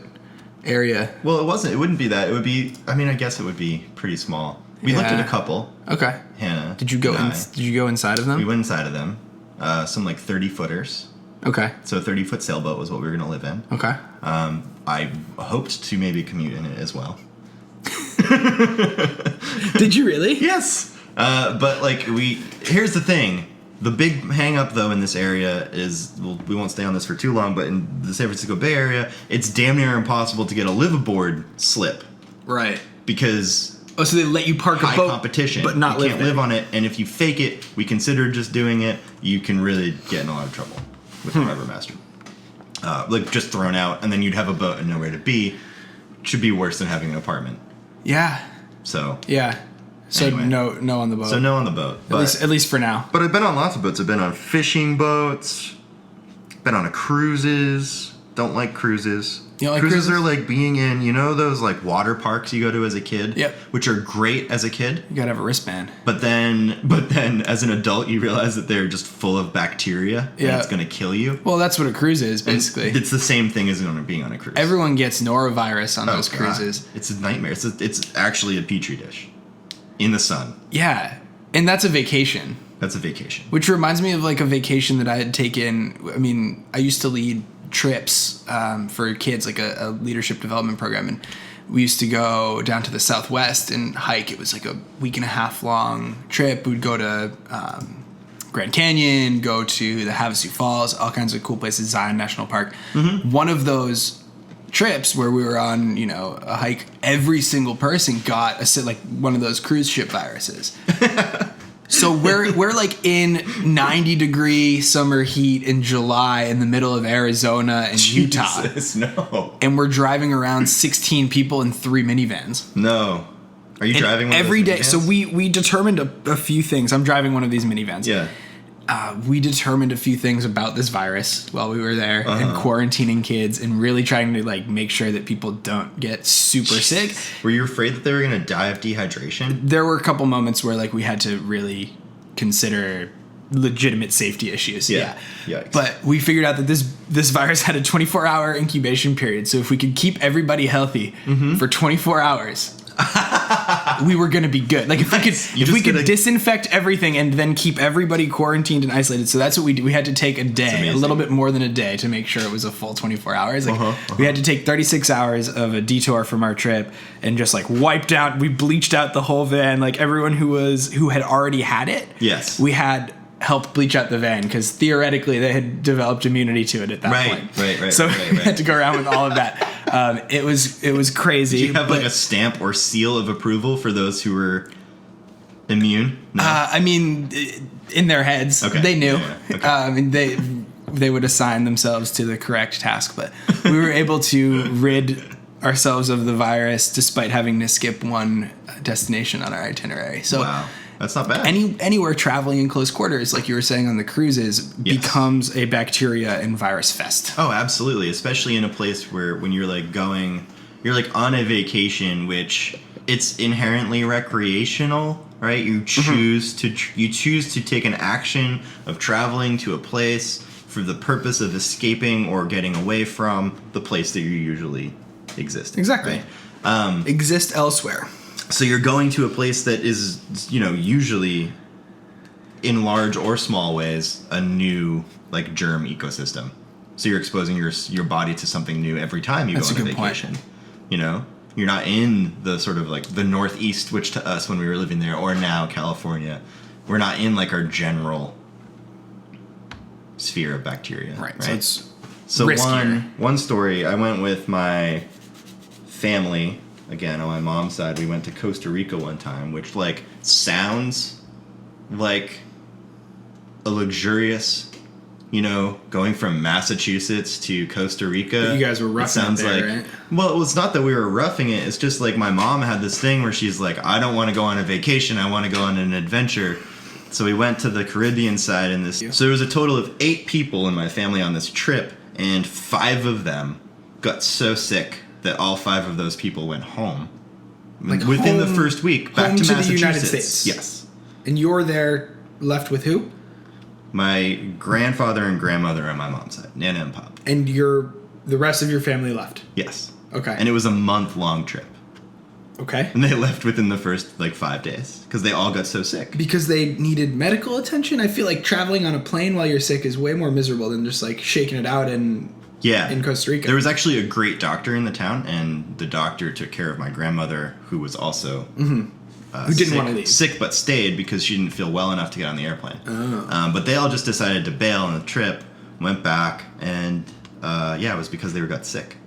area? Well, it wasn't. It wouldn't be that. It would be. I mean, I guess it would be pretty small. We looked at a couple. Okay. Hannah. Did you go inside of them? We went inside of them. Some 30-footers. Okay. So a 30-foot sailboat was what we were going to live in. Okay. I hoped to maybe commute in it as well. Did you really? Yes. But here's the thing. The big hang up though in this area is, we won't stay on this for too long, but in the San Francisco Bay Area, it's damn near impossible to get a live-aboard slip. Right. Because so they let you park a boat, competition, but not you can't live on it. And if you fake it, we considered just doing it, you can really get in a lot of trouble with the harbor master. Just thrown out, and then you'd have a boat and nowhere to be. Should be worse than having an apartment. Yeah. So anyway. no on the boat. So no on the boat. At least for now. But I've been on lots of boats. I've been on fishing boats. Been on cruises. Don't like cruises. You don't like cruises are like being in, those like water parks you go to as a kid? Yep. Which are great as a kid. You gotta have a wristband. But then as an adult you realize that they're just full of bacteria and it's gonna kill you. Well, that's what a cruise is, basically. And it's the same thing as being on a cruise. Everyone gets norovirus on those cruises. It's a nightmare. It's actually a petri dish. In the sun. Yeah. And that's a vacation. That's a vacation. Which reminds me of like a vacation that I had taken. I mean, I used to lead trips for kids, like a leadership development program, and we used to go down to the Southwest and hike. It was like a week and a half long trip. We'd go to Grand Canyon, go to the Havasu Falls, all kinds of cool places, Zion National Park. Mm-hmm. One of those trips where we were on, a hike, every single person got one of those cruise ship viruses. So we're like in 90-degree summer heat in July in the middle of Arizona and Utah. Jesus, no. And we're driving around 16 people in 3 minivans. No. Are you driving one every of those day? minivans? So we determined a few things. I'm driving one of these minivans. Yeah. We determined a few things about this virus while we were there and quarantining kids and really trying to make sure that people don't get super sick. Were you afraid that they were going to die of dehydration? There were a couple moments where we had to really consider legitimate safety issues. Yeah. Yikes. But we figured out that this virus had a 24-hour incubation period. So if we could keep everybody healthy for 24 hours, we were going to be good. Like if we could disinfect everything and then keep everybody quarantined and isolated. So that's what we did. We had to take a day, a little bit more than a day, to make sure it was a full 24 hours. We had to take 36 hours of a detour from our trip and just wiped out. We bleached out the whole van. Everyone who had already had it. Yes. We had helped bleach out the van because theoretically they had developed immunity to it at that point. Right. So we had to go around with all of that. It was crazy. Did you have a stamp or seal of approval for those who were immune? No. I mean, in their heads, they knew. Yeah. Okay. They would assign themselves to the correct task, but we were able to rid ourselves of the virus despite having to skip one destination on our itinerary. So. Wow. That's not bad. Anywhere traveling in close quarters, like you were saying on the cruises, becomes a bacteria and virus fest. Oh, absolutely. Especially in a place where when you're you're on a vacation, which it's inherently recreational, right? You choose to take an action of traveling to a place for the purpose of escaping or getting away from the place that you usually exist in. Exactly. Right? Exist elsewhere. So you're going to a place that is, usually in large or small ways, a new germ ecosystem. So you're exposing your body to something new every time you go on a vacation. Point. You're not in the sort of the Northeast, which to us when we were living there, or now California, we're not in our general sphere of bacteria. Right? So it's so riskier. one story, I went with my family. Again, on my mom's side, we went to Costa Rica one time, which sounds like a luxurious, going from Massachusetts to Costa Rica. But you guys were roughing it there, right? Well, it's not that we were roughing it. It's just my mom had this thing where she's I don't want to go on a vacation. I want to go on an adventure. So we went to the Caribbean side in this. So there was a total of 8 people in my family on this trip, and 5 of them got so sick that all 5 of those people went home within the first week back to Massachusetts. The United States. Yes. And you're there left with who? My grandfather and grandmother on my mom's side, Nana and Pop. And the rest of your family left? Yes. Okay. And it was a month-long trip. Okay. And they left within the first 5 days because they all got so sick. Because they needed medical attention? I feel like traveling on a plane while you're sick is way more miserable than just shaking it out in Costa Rica. There was actually a great doctor in the town, and the doctor took care of my grandmother, who was also who didn't want to leave. Sick but stayed because she didn't feel well enough to get on the airplane. Oh. But they all just decided to bail on the trip, went back, and it was because they got sick.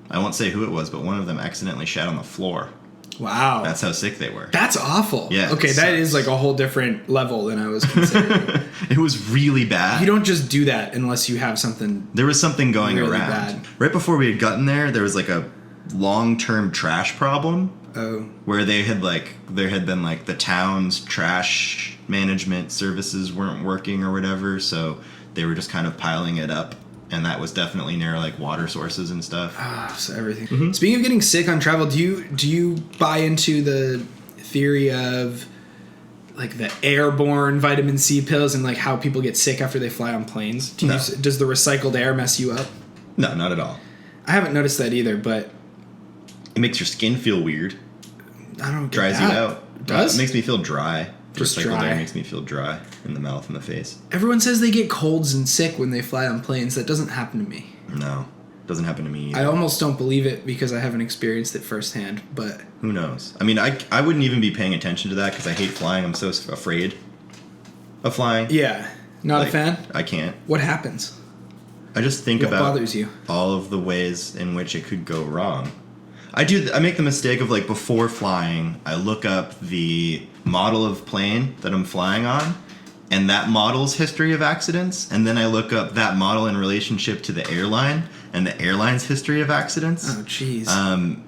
I won't say who it was, but one of them accidentally shat on the floor. Wow. That's how sick they were. That's awful. Yeah. Okay, that is a whole different level than I was considering. It was really bad. You don't just do that unless you have something. There was something going really around. Bad. Right before we had gotten there was a long-term trash problem. Oh. Where there had been like the town's trash management services weren't working or whatever, so they were just kind of piling it up, and that was definitely near like water sources and stuff. So everything. Mm-hmm. Speaking of getting sick on travel, do you buy into the theory of like the airborne vitamin C pills and like how people get sick after they fly on planes? Does the recycled air mess you up? No, not at all. I haven't noticed that either, but it makes your skin feel weird. I don't get dries that. you out. It does? It makes me feel dry. Just recycled dry. air makes me feel dry in the mouth and the face. Everyone says they get colds and sick when they fly on planes. That doesn't happen to me. No, doesn't happen to me either. I almost don't believe it because I haven't experienced it firsthand, but who knows? I mean, I wouldn't even be paying attention to that because I hate flying. I'm so afraid of flying. Yeah. Not a fan? I can't. What happens? I just think what about bothers you? All of the ways in which it could go wrong. I make the mistake of like before flying, I look up the model of plane that I'm flying on and that model's history of accidents, and then I look up that model in relationship to the airline and the airline's history of accidents. Oh, jeez.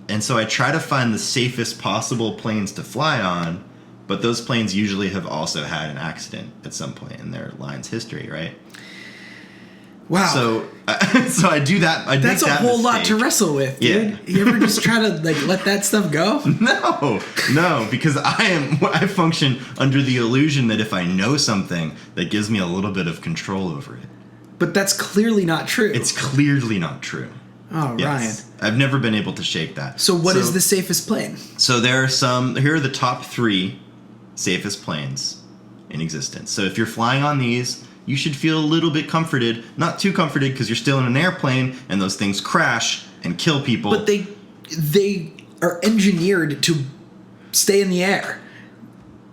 And so I try to find the safest possible planes to fly on, but those planes usually have also had an accident at some point in their line's history, right? Wow. So I do that. That's a whole lot to wrestle with, dude. Yeah. You ever just try to like let that stuff go? No, because I function under the illusion that if I know something, that gives me a little bit of control over it. But that's clearly not true. It's clearly not true. Oh, yes. Ryan. I've never been able to shake that. So what is the safest plane? So here are the top 3 safest planes in existence. So if you're flying on these, you should feel a little bit comforted. Not too comforted because you're still in an airplane and those things crash and kill people. But they are engineered to stay in the air.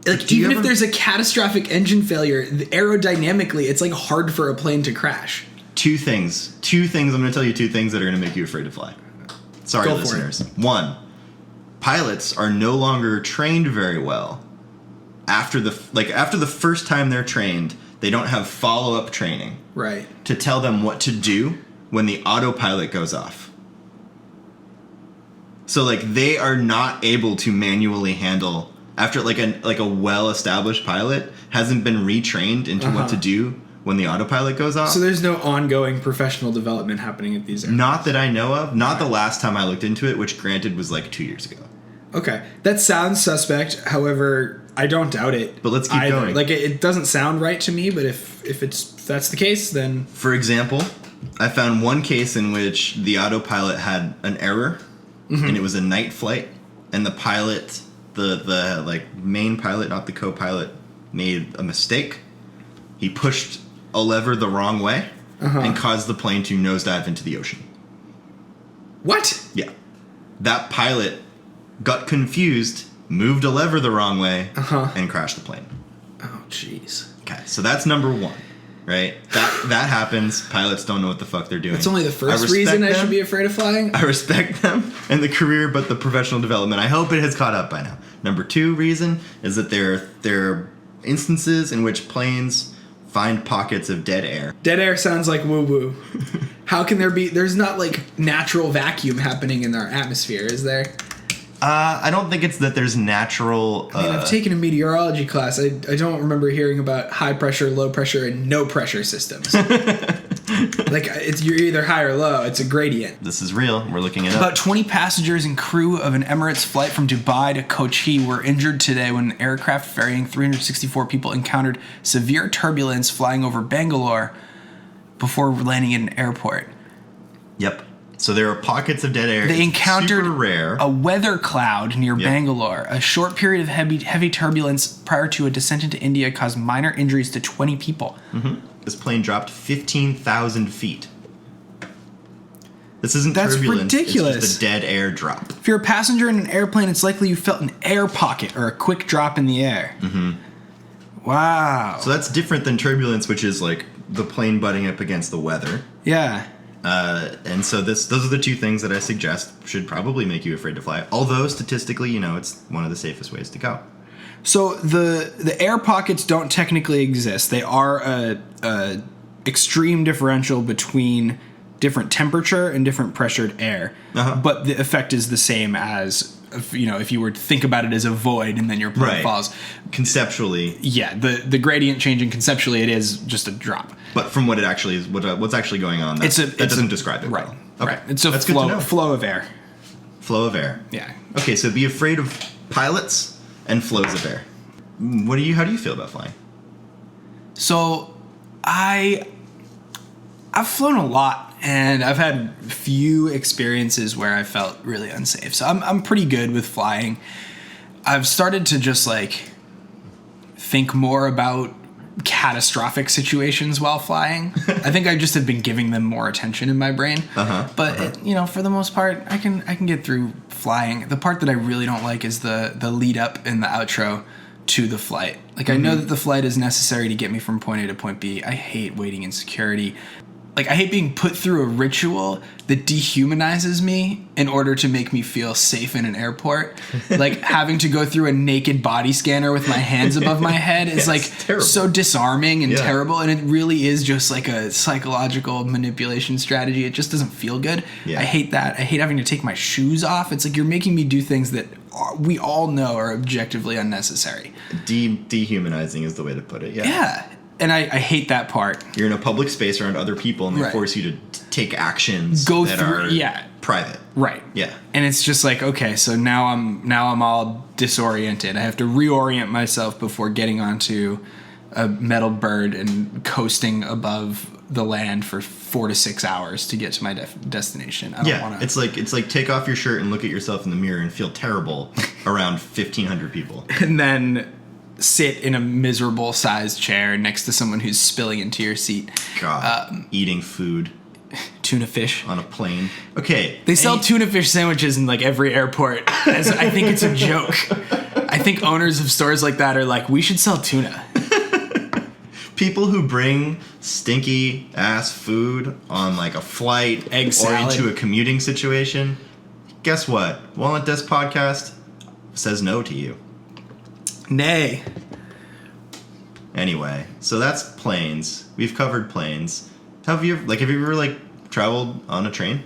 Like even if there's a catastrophic engine failure, aerodynamically, it's like hard for a plane to crash. Two things. I'm going to tell you 2 things that are going to make you afraid to fly. Sorry, listeners. 1, pilots are no longer trained very well. After the first time they're trained, they don't have follow-up training. Right. To tell them what to do when the autopilot goes off. So like they are not able to manually handle after like a well-established pilot hasn't been retrained into what to do when the autopilot goes off. So there's no ongoing professional development happening at these airports? Not that I know of. Not the last time I looked into it, which granted was like 2 years ago. Okay. That sounds suspect. However, I don't doubt it. But let's keep going. Like it doesn't sound right to me, but if that's the case, then... For example, I found one case in which the autopilot had an error, and it was a night flight, and the pilot, the like main pilot, not the co-pilot, made a mistake. He pushed a lever the wrong way and caused the plane to nosedive into the ocean. What? Yeah. That pilot got confused, moved a lever the wrong way, and crashed the plane. Oh, jeez. Okay, so that's number 1, right? That happens. Pilots don't know what the fuck they're doing. That's only the first reason I should be afraid of flying? I respect them and the career, but the professional development, I hope it has caught up by now. Number 2 reason is that there are instances in which planes find pockets of dead air. Dead air sounds like woo-woo. How can there's not like natural vacuum happening in our atmosphere, is there? I don't think it's that there's natural... I mean, I've taken a meteorology class. I don't remember hearing about high pressure, low pressure, and no pressure systems. Like, you're either high or low. It's a gradient. This is real. We're looking it up. About 20 passengers and crew of an Emirates flight from Dubai to Kochi were injured today when an aircraft ferrying 364 people encountered severe turbulence flying over Bangalore before landing in an airport. Yep. So there are pockets of dead air. They encountered super rare. A weather cloud near Bangalore. A short period of heavy turbulence prior to a descent into India caused minor injuries to 20 people. This plane dropped 15,000 feet. That's turbulence. Ridiculous. It's just a dead air drop. If you're a passenger in an airplane, it's likely you felt an air pocket or a quick drop in the air. Wow. So that's different than turbulence, which is like the plane butting up against the weather. Yeah. And so those are the 2 things that I suggest should probably make you afraid to fly. Although statistically, it's one of the safest ways to go. So the air pockets don't technically exist. They are a extreme differential between different temperature and different pressured air. But the effect is the same as, if you were to think about it as a void and then your plane falls. Conceptually. Yeah, the gradient changing conceptually, it is just a drop. But from what it actually is, what's actually going on, that doesn't describe it well. Okay. It's a flow of air. Flow of air. Yeah. Okay, so be afraid of pilots and flows of air. How do you feel about flying? So I've flown a lot, and I've had few experiences where I felt really unsafe. So I'm pretty good with flying. I've started to just think more about catastrophic situations while flying. I think I just have been giving them more attention in my brain. But for the most part, I can get through flying. The part that I really don't like is the lead up and the outro to the flight. I know that the flight is necessary to get me from point A to point B. I hate waiting in security. I hate being put through a ritual that dehumanizes me in order to make me feel safe in an airport. Having to go through a naked body scanner with my hands above my head is so disarming and terrible. And it really is just a psychological manipulation strategy. It just doesn't feel good. Yeah. I hate that. I hate having to take my shoes off. It's you're making me do things that we all know are objectively unnecessary. Dehumanizing is the way to put it. Yeah. Yeah. And I hate that part. You're in a public space around other people, and they force you to take actions that are private. Right. Yeah. And it's just okay, so now I'm all disoriented. I have to reorient myself before getting onto a metal bird and coasting above the land for 4 to 6 hours to get to my destination. I don't want to. It's like take off your shirt and look at yourself in the mirror and feel terrible around 1,500 people. And then sit in a miserable sized chair next to someone who's spilling into your seat. God, eating food. Tuna fish. On a plane. Okay. They sell tuna fish sandwiches in every airport. I think it's a joke. I think owners of stores like that are we should sell tuna. People who bring stinky ass food on a flight Egg salad. Or into a commuting situation, guess what? Walnut Desk Podcast says no to you. Nay. Anyway, so that's planes. We've covered planes. Have you ever traveled on a train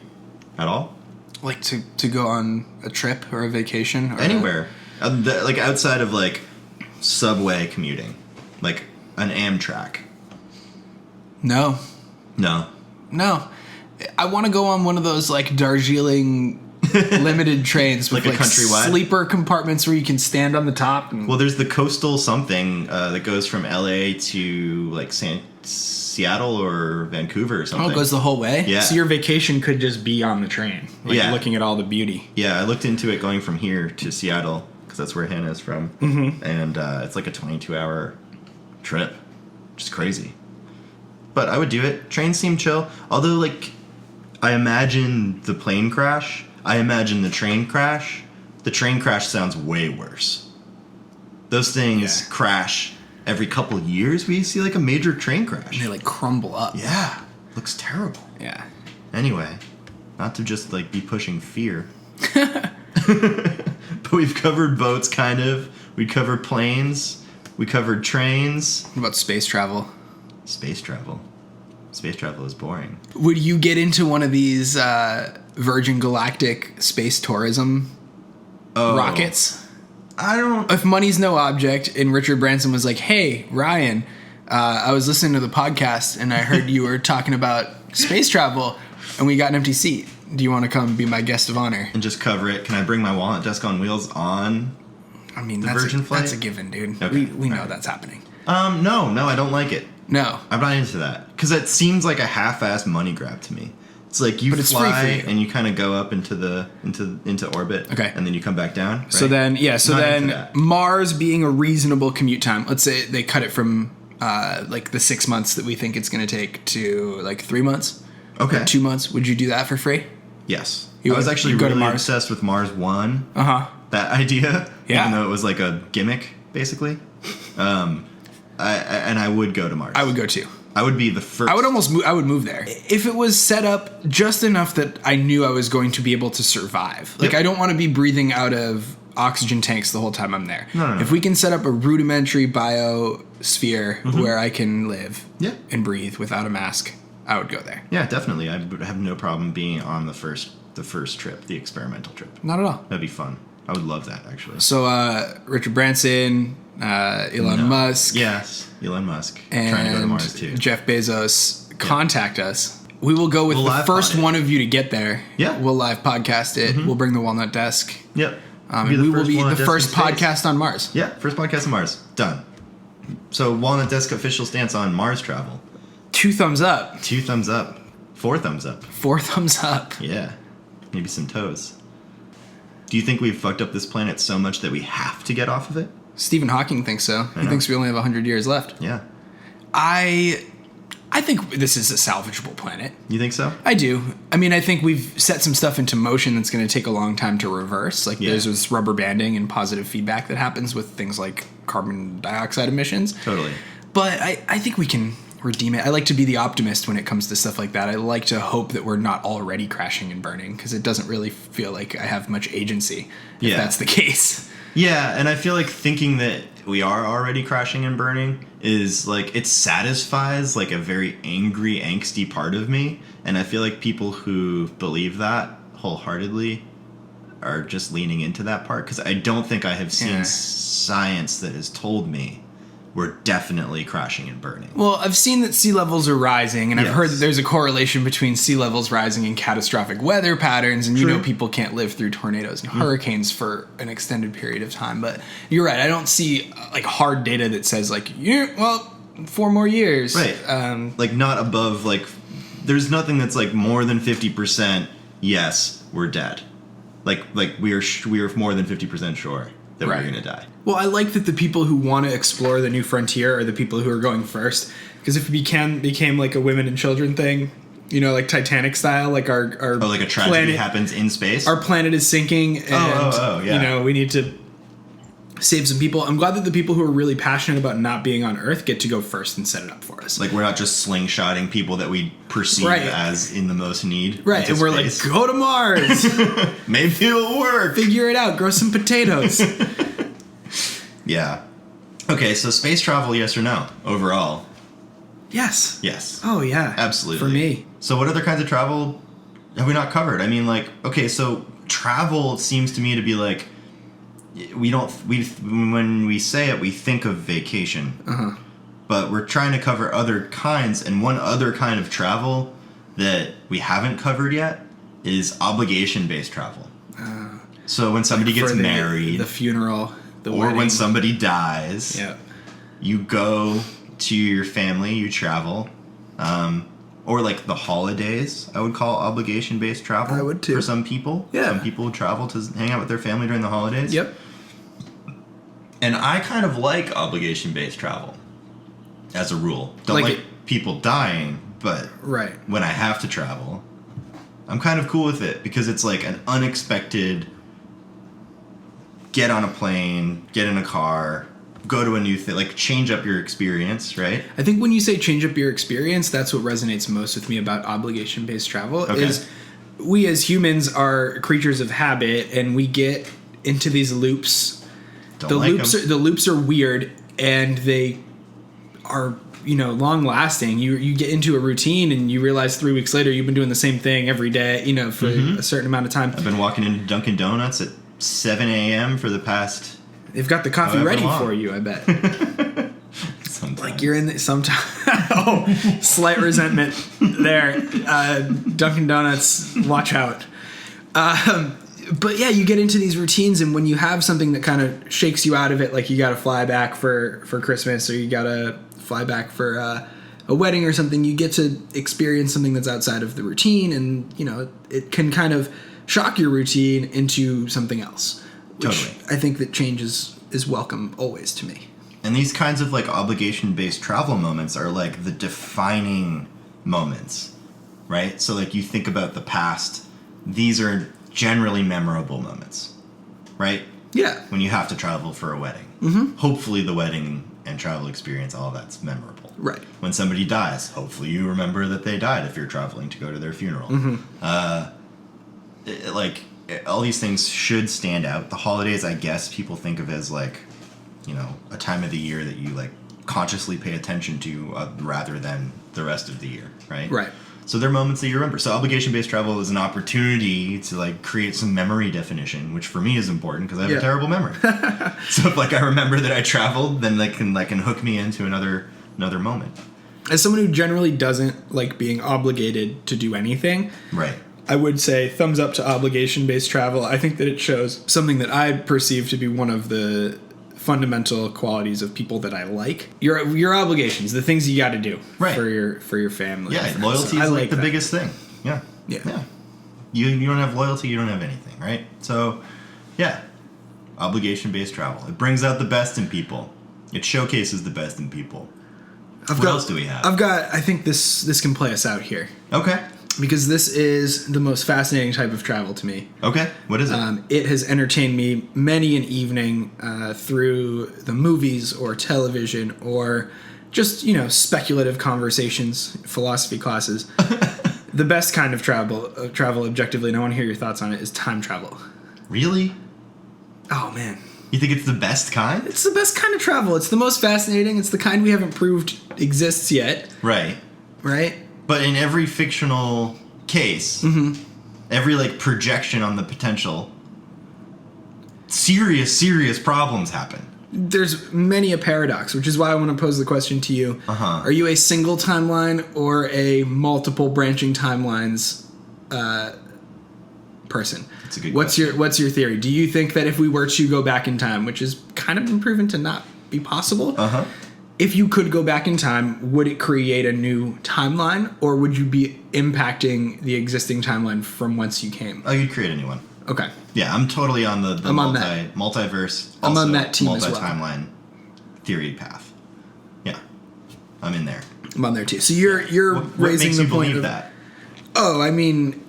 at all? To go on a trip or a vacation or anywhere, outside of subway commuting, an Amtrak. No. I want to go on one of those Darjeeling limited trains with a countrywide sleeper compartments where you can stand on the top. Well, there's the coastal something that goes from LA to Seattle or Vancouver or something. Oh, it goes the whole way? Yeah. So your vacation could just be on the train, looking at all the beauty. Yeah, I looked into it going from here to Seattle because that's where Hannah's from. And it's a 22-hour trip. Just crazy. But I would do it. Trains seem chill. Although, I imagine the plane crash. I imagine the train crash. The train crash sounds way worse. Those things crash every couple years. We see a major train crash. And they crumble up. Yeah. Looks terrible. Yeah. Anyway, not to just be pushing fear. But we've covered boats, kind of. We covered planes. We covered trains. What about space travel? Space travel. Space travel is boring. Would you get into one of these Virgin Galactic space tourism rockets? I don't... If money's no object and Richard Branson was hey, Ryan, I was listening to the podcast and I heard you were talking about space travel and we got an empty seat. Do you want to come be my guest of honor? And just cover it. Can I bring my Walnut Desk on Wheels on the Virgin flight? That's a given, dude. Okay. We know that's happening. No, I don't like it. No. I'm not into that. Because it seems like a half-assed money grab to me. It's you fly and you kind of go up into orbit. Okay. And then you come back down. Right? So then Mars being a reasonable commute time, let's say they cut it from the 6 months that we think it's going to take to 3 months. Okay. 2 months. Would you do that for free? Yes. I was actually really obsessed with Mars 1. Uh-huh. That idea. Yeah. Even though it was a gimmick, basically. I would go to Mars. I would go too. I would be the first. I would move there. If it was set up just enough that I knew I was going to be able to survive. I don't want to be breathing out of oxygen tanks the whole time I'm there. No. If we can set up a rudimentary biosphere where I can live and breathe without a mask, I would go there. Yeah, definitely. I would have no problem being on the first trip, the experimental trip. Not at all. That'd be fun. I would love that, actually. So, Richard Branson, Elon Musk. Yes, Elon Musk. And trying to go to Mars, too. Jeff Bezos, contact us. We will go with We'll the first one of you to get there. Yeah. We'll live podcast it. We'll bring the Walnut desk. Yep. And we will be the first podcast on Mars. Yeah, first podcast on Mars. Done. So, Walnut desk official stance on Mars travel. 2 thumbs up. 2 thumbs up. 4 thumbs up. 4 thumbs up. Yeah. Maybe some toes. Do you think we've fucked up this planet so much that we have to get off of it? Stephen Hawking thinks so. He thinks we only have 100 years left. Yeah. I think this is a salvageable planet. You think so? I do. I mean, I think we've set some stuff into motion that's going to take a long time to reverse. Like there's this rubber banding and positive feedback that happens with things like carbon dioxide emissions. Totally. But I think we can redeem it. I like to be the optimist when it comes to stuff like that. I like to hope that we're not already crashing and burning because it doesn't really feel like I have much agency if that's the case. Yeah, and I feel like thinking that we are already crashing and burning is like it satisfies like a very angry, angsty part of me, and I feel like people who believe that wholeheartedly are just leaning into that part because I don't think I have seen science that has told me we're definitely crashing and burning. Well, I've seen that sea levels are rising, and I've heard that there's a correlation between sea levels rising and catastrophic weather patterns, and people can't live through tornadoes and hurricanes for an extended period of time. But you're right, I don't see like hard data that says like, 4 more years. Right. Like not above, like, there's nothing that's like more than 50%, yes, we're dead. Like we are more than 50% sure that we're going to die. Well, I like that the people who want to explore the new frontier are the people who are going first. Because if it became like a women and children thing, like Titanic style, like our like a tragedy planet happens in space. Our planet is sinking, and we need to save some people. I'm glad that the people who are really passionate about not being on Earth get to go first and set it up for us. Like we're not just slingshotting people that we perceive as in the most need. Right, and we're space. Like, go to Mars. Maybe it'll work. Figure it out. Grow some potatoes. Yeah. Okay, so space travel, yes or no? Overall. Yes. Yes. Oh, yeah. Absolutely. For me. So what other kinds of travel have we not covered? I mean, like, okay, so travel seems to me to be like, when we say it, we think of vacation. But we're trying to cover other kinds, and one other kind of travel that we haven't covered yet is obligation-based travel. So when somebody gets married, the funeral, the or wedding. when somebody dies, you go to your family, you travel, or like the holidays, I would call obligation-based travel. I would too. For some people. Yeah. Some people travel to hang out with their family during the holidays. Yep. And I kind of like obligation-based travel, as a rule. Don't like people dying, but when I have to travel, I'm kind of cool with it because it's like an unexpected get on a plane, get in a car, go to a new thing, like change up your experience, right? I think when you say change up your experience, that's what resonates most with me about obligation-based travel is we as humans are creatures of habit and we get into these loops. The loops are weird and they are, long lasting. You get into a routine and you realize 3 weeks later you've been doing the same thing every day, for a certain amount of time. I've been walking into Dunkin' Donuts at 7 a.m. for the past... They've got the coffee ready for you, I bet. Sometimes. Like you're in the... Sometimes... slight resentment there. Dunkin' Donuts, watch out. But yeah, you get into these routines, and when you have something that kind of shakes you out of it, like you got to fly back for Christmas, or you got to fly back for a wedding or something, you get to experience something that's outside of the routine, and it can kind of shock your routine into something else. Which I think that change is welcome always to me. And these kinds of like obligation-based travel moments are like the defining moments, right? So like you think about the past, these are generally memorable moments, right? Yeah. When you have to travel for a wedding. Hopefully the wedding and travel experience, all that's memorable. Right. When somebody dies, hopefully you remember that they died if you're traveling to go to their funeral. All these things should stand out. The holidays, I guess, people think of as like, a time of the year that you like consciously pay attention to rather than the rest of the year, right? Right. So they're moments that you remember. So obligation-based travel is an opportunity to like create some memory definition, which for me is important because I have a terrible memory. So if like I remember that I traveled, then that can hook me into another moment. As someone who generally doesn't like being obligated to do anything, right, I would say thumbs up to obligation-based travel. I think that it shows something that I perceive to be one of the fundamental qualities of people that I like. Your obligations, the things you got to do for your family. Yeah, loyalty is like the biggest thing. Yeah. You don't have loyalty, you don't have anything, right? So, yeah, obligation-based travel. It brings out the best in people. It showcases the best in people. What else do we have? I think this can play us out here. Okay. Because this is the most fascinating type of travel to me. Okay, what is it? It has entertained me many an evening through the movies or television or just, speculative conversations, philosophy classes. The best kind of travel objectively, and I want to hear your thoughts on it, is time travel. Really? Oh, man. You think it's the best kind? It's the best kind of travel. It's the most fascinating. It's the kind we haven't proved exists yet. Right. But in every fictional case, every like projection on the potential, serious problems happen. There's many a paradox, which is why I want to pose the question to you. Are you a single timeline or a multiple branching timelines person? That's a good question. What's your theory? Do you think that if we were to go back in time, which is kind of been proven to not be possible, if you could go back in time, would it create a new timeline, or would you be impacting the existing timeline from whence you came? Oh, you'd create a new one. Okay. Yeah, I'm totally on the multiverse. I'm on that team as well. Multi-timeline theory path. Yeah, I'm in there. I'm on there too. So you're what raising makes the you point believe of that? Oh, I mean,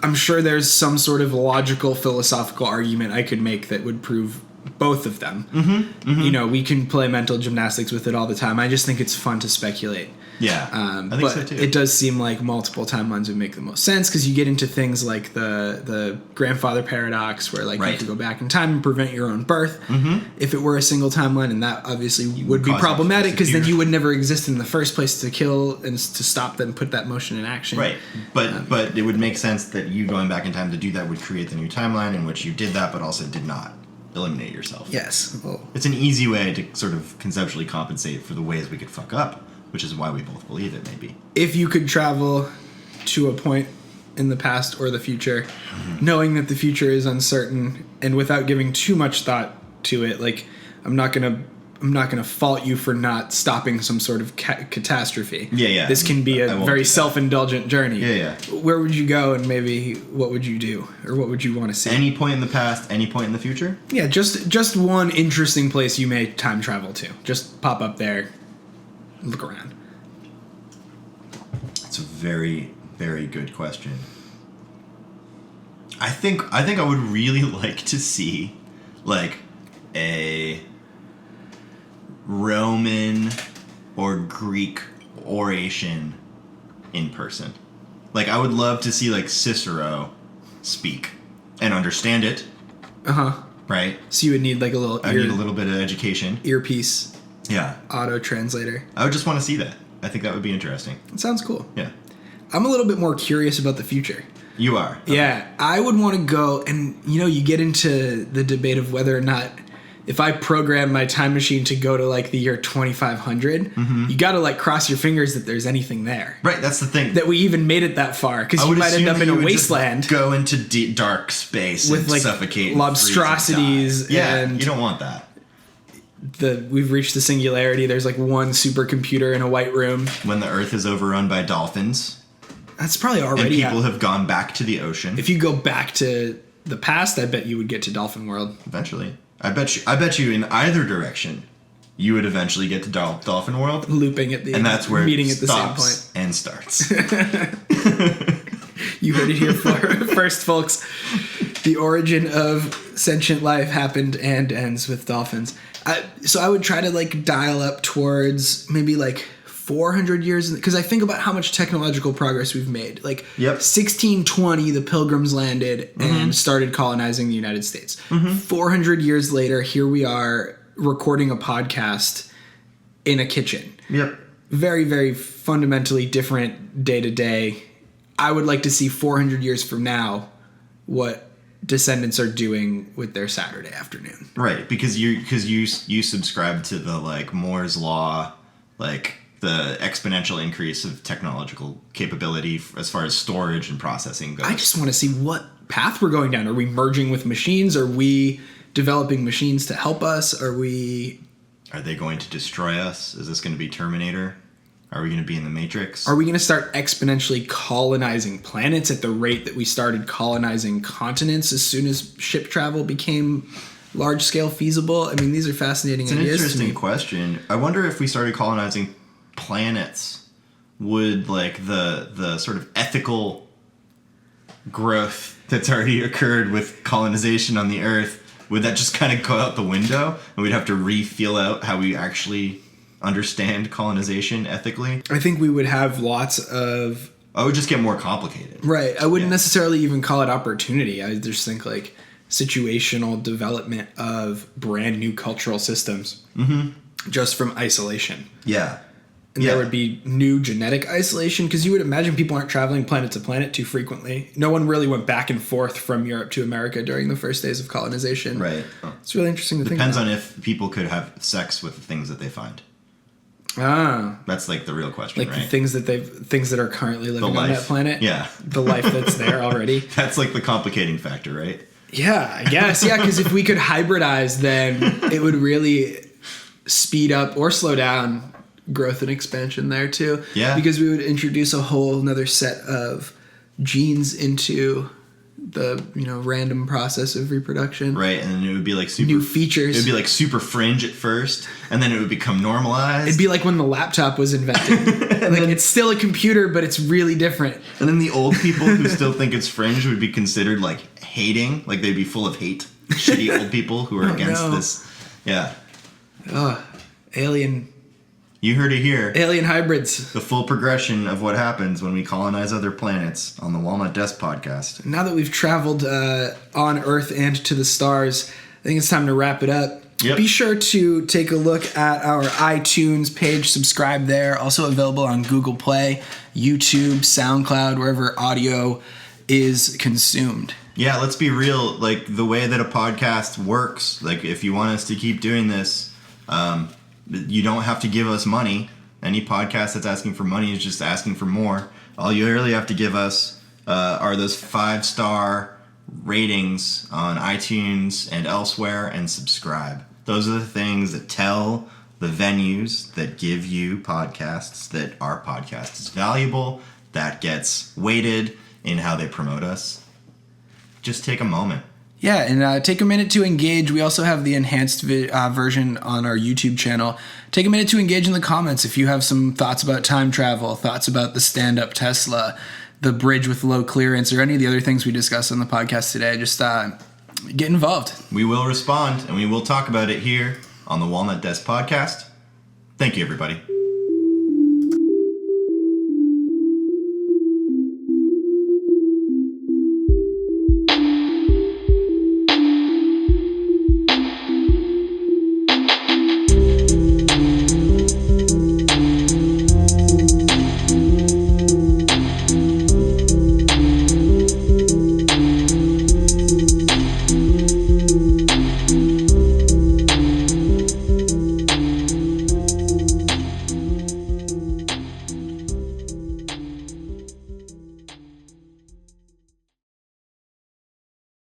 I'm sure there's some sort of logical philosophical argument I could make that would prove both of them. We can play mental gymnastics with it all the time. I just think it's fun to speculate. Yeah, I think so too. It does seem like multiple timelines would make the most sense because you get into things like the grandfather paradox, where like you could go back in time and prevent your own birth if it were a single timeline, and that obviously would be problematic because then you would never exist in the first place to kill and to stop them, put that motion in action. Right, but it would make sense that you going back in time to do that would create the new timeline in which you did that, but also did not eliminate yourself. Yes. Well, it's an easy way to sort of conceptually compensate for the ways we could fuck up, which is why we both believe it, maybe. If you could travel to a point in the past or the future, knowing that the future is uncertain, and without giving too much thought to it, like I'm not gonna fault you for not stopping some sort of catastrophe. Yeah. This can be a very self-indulgent journey. Yeah. Where would you go, and maybe what would you do, or what would you want to see? Any point in the past, any point in the future? Yeah, just one interesting place you may time travel to. Just pop up there, look around. It's a very, very good question. I think I would really like to see like a Roman or Greek oration in person. Like I would love to see like Cicero speak and understand it. Right? So you would need like I need a little bit of education. Earpiece. Yeah. Auto translator. I would just want to see that. I think that would be interesting. It sounds cool. Yeah. I'm a little bit more curious about the future. You are? Okay. Yeah. I would want to go, and you get into the debate of whether or not, if I program my time machine to go to like the year 2500, you got to like cross your fingers that there's anything there. Right, that's the thing. That we even made it that far, because you might end up in a wasteland. Go into dark space with and like suffocate, lobstrosities. Yeah, and you don't want that. We've reached the singularity. There's like one supercomputer in a white room. When the Earth is overrun by dolphins. That's probably already. And people have gone back to the ocean. If you go back to the past, I bet you would get to Dolphin World eventually. I bet you in either direction, you would eventually get to Dolphin World, looping at the and that's where meeting it at the same point and starts. You heard it here first, folks. The origin of sentient life happened and ends with dolphins. So I would try to like dial up towards maybe like 400 years, because I think about how much technological progress we've made. Like 1620, the Pilgrims landed and started colonizing the United States. 400 years later, here we are recording a podcast in a kitchen. Yep. Very, very fundamentally different day to day. I would like to see 400 years from now what descendants are doing with their Saturday afternoon. Right, because you subscribe to the like Moore's law, like the exponential increase of technological capability as far as storage and processing goes. I just want to see what path we're going down. Are we merging with machines? Are we developing machines to help us? Are they going to destroy us? Is this going to be Terminator? Are we going to be in the Matrix? Are we going to start exponentially colonizing planets at the rate that we started colonizing continents as soon as ship travel became large-scale feasible? I mean, these are fascinating ideas. It's an interesting question. I wonder if we started colonizing planets, would like the sort of ethical growth that's already occurred with colonization on the Earth, would that just kind of go out the window and we'd have to re-feel out how we actually understand colonization ethically? I think we would have lots of... I would just get more complicated. Right. I wouldn't necessarily even call it opportunity. I just think like situational development of brand new cultural systems just from isolation. Yeah. And there would be new genetic isolation, because you would imagine people aren't traveling planet to planet too frequently. No one really went back and forth from Europe to America during the first days of colonization. Right. It's really interesting to think about. Depends on if people could have sex with the things that they find. Ah. That's like the real question, like right? The things that are currently living on that planet. Yeah. The life that's there already. That's like the complicating factor, right? Yeah, I guess. Yeah, because if we could hybridize, then it would really speed up or slow down growth and expansion there too. Yeah. Because we would introduce a whole another set of genes into the random process of reproduction. Right, and then it would be like super new features. It would be like super fringe at first, and then it would become normalized. It'd be like when the laptop was invented. Like it's still a computer, but it's really different. And then the old people who still think it's fringe would be considered like hating, like they'd be full of hate. Shitty old people who are against this. Yeah. Alien. You heard it here. Alien hybrids. The full progression of what happens when we colonize other planets on the Walnut Desk podcast. Now that we've traveled on Earth and to the stars, I think it's time to wrap it up. Yep. Be sure to take a look at our iTunes page. Subscribe there. Also available on Google Play, YouTube, SoundCloud, wherever audio is consumed. Yeah, let's be real. Like the way that a podcast works, like if you want us to keep doing this, you don't have to give us money. Any podcast that's asking for money is just asking for more. All you really have to give us are those 5-star ratings on iTunes and elsewhere, and subscribe. Those are the things that tell the venues that give you podcasts that our podcast is valuable, that gets weighted in how they promote us. Just take a moment. Yeah, and take a minute to engage. We also have the enhanced version on our YouTube channel. Take a minute to engage in the comments if you have some thoughts about time travel, thoughts about the stand-up Tesla, the bridge with low clearance, or any of the other things we discussed on the podcast today. Just get involved. We will respond, and we will talk about it here on the Walnut Desk podcast. Thank you, everybody.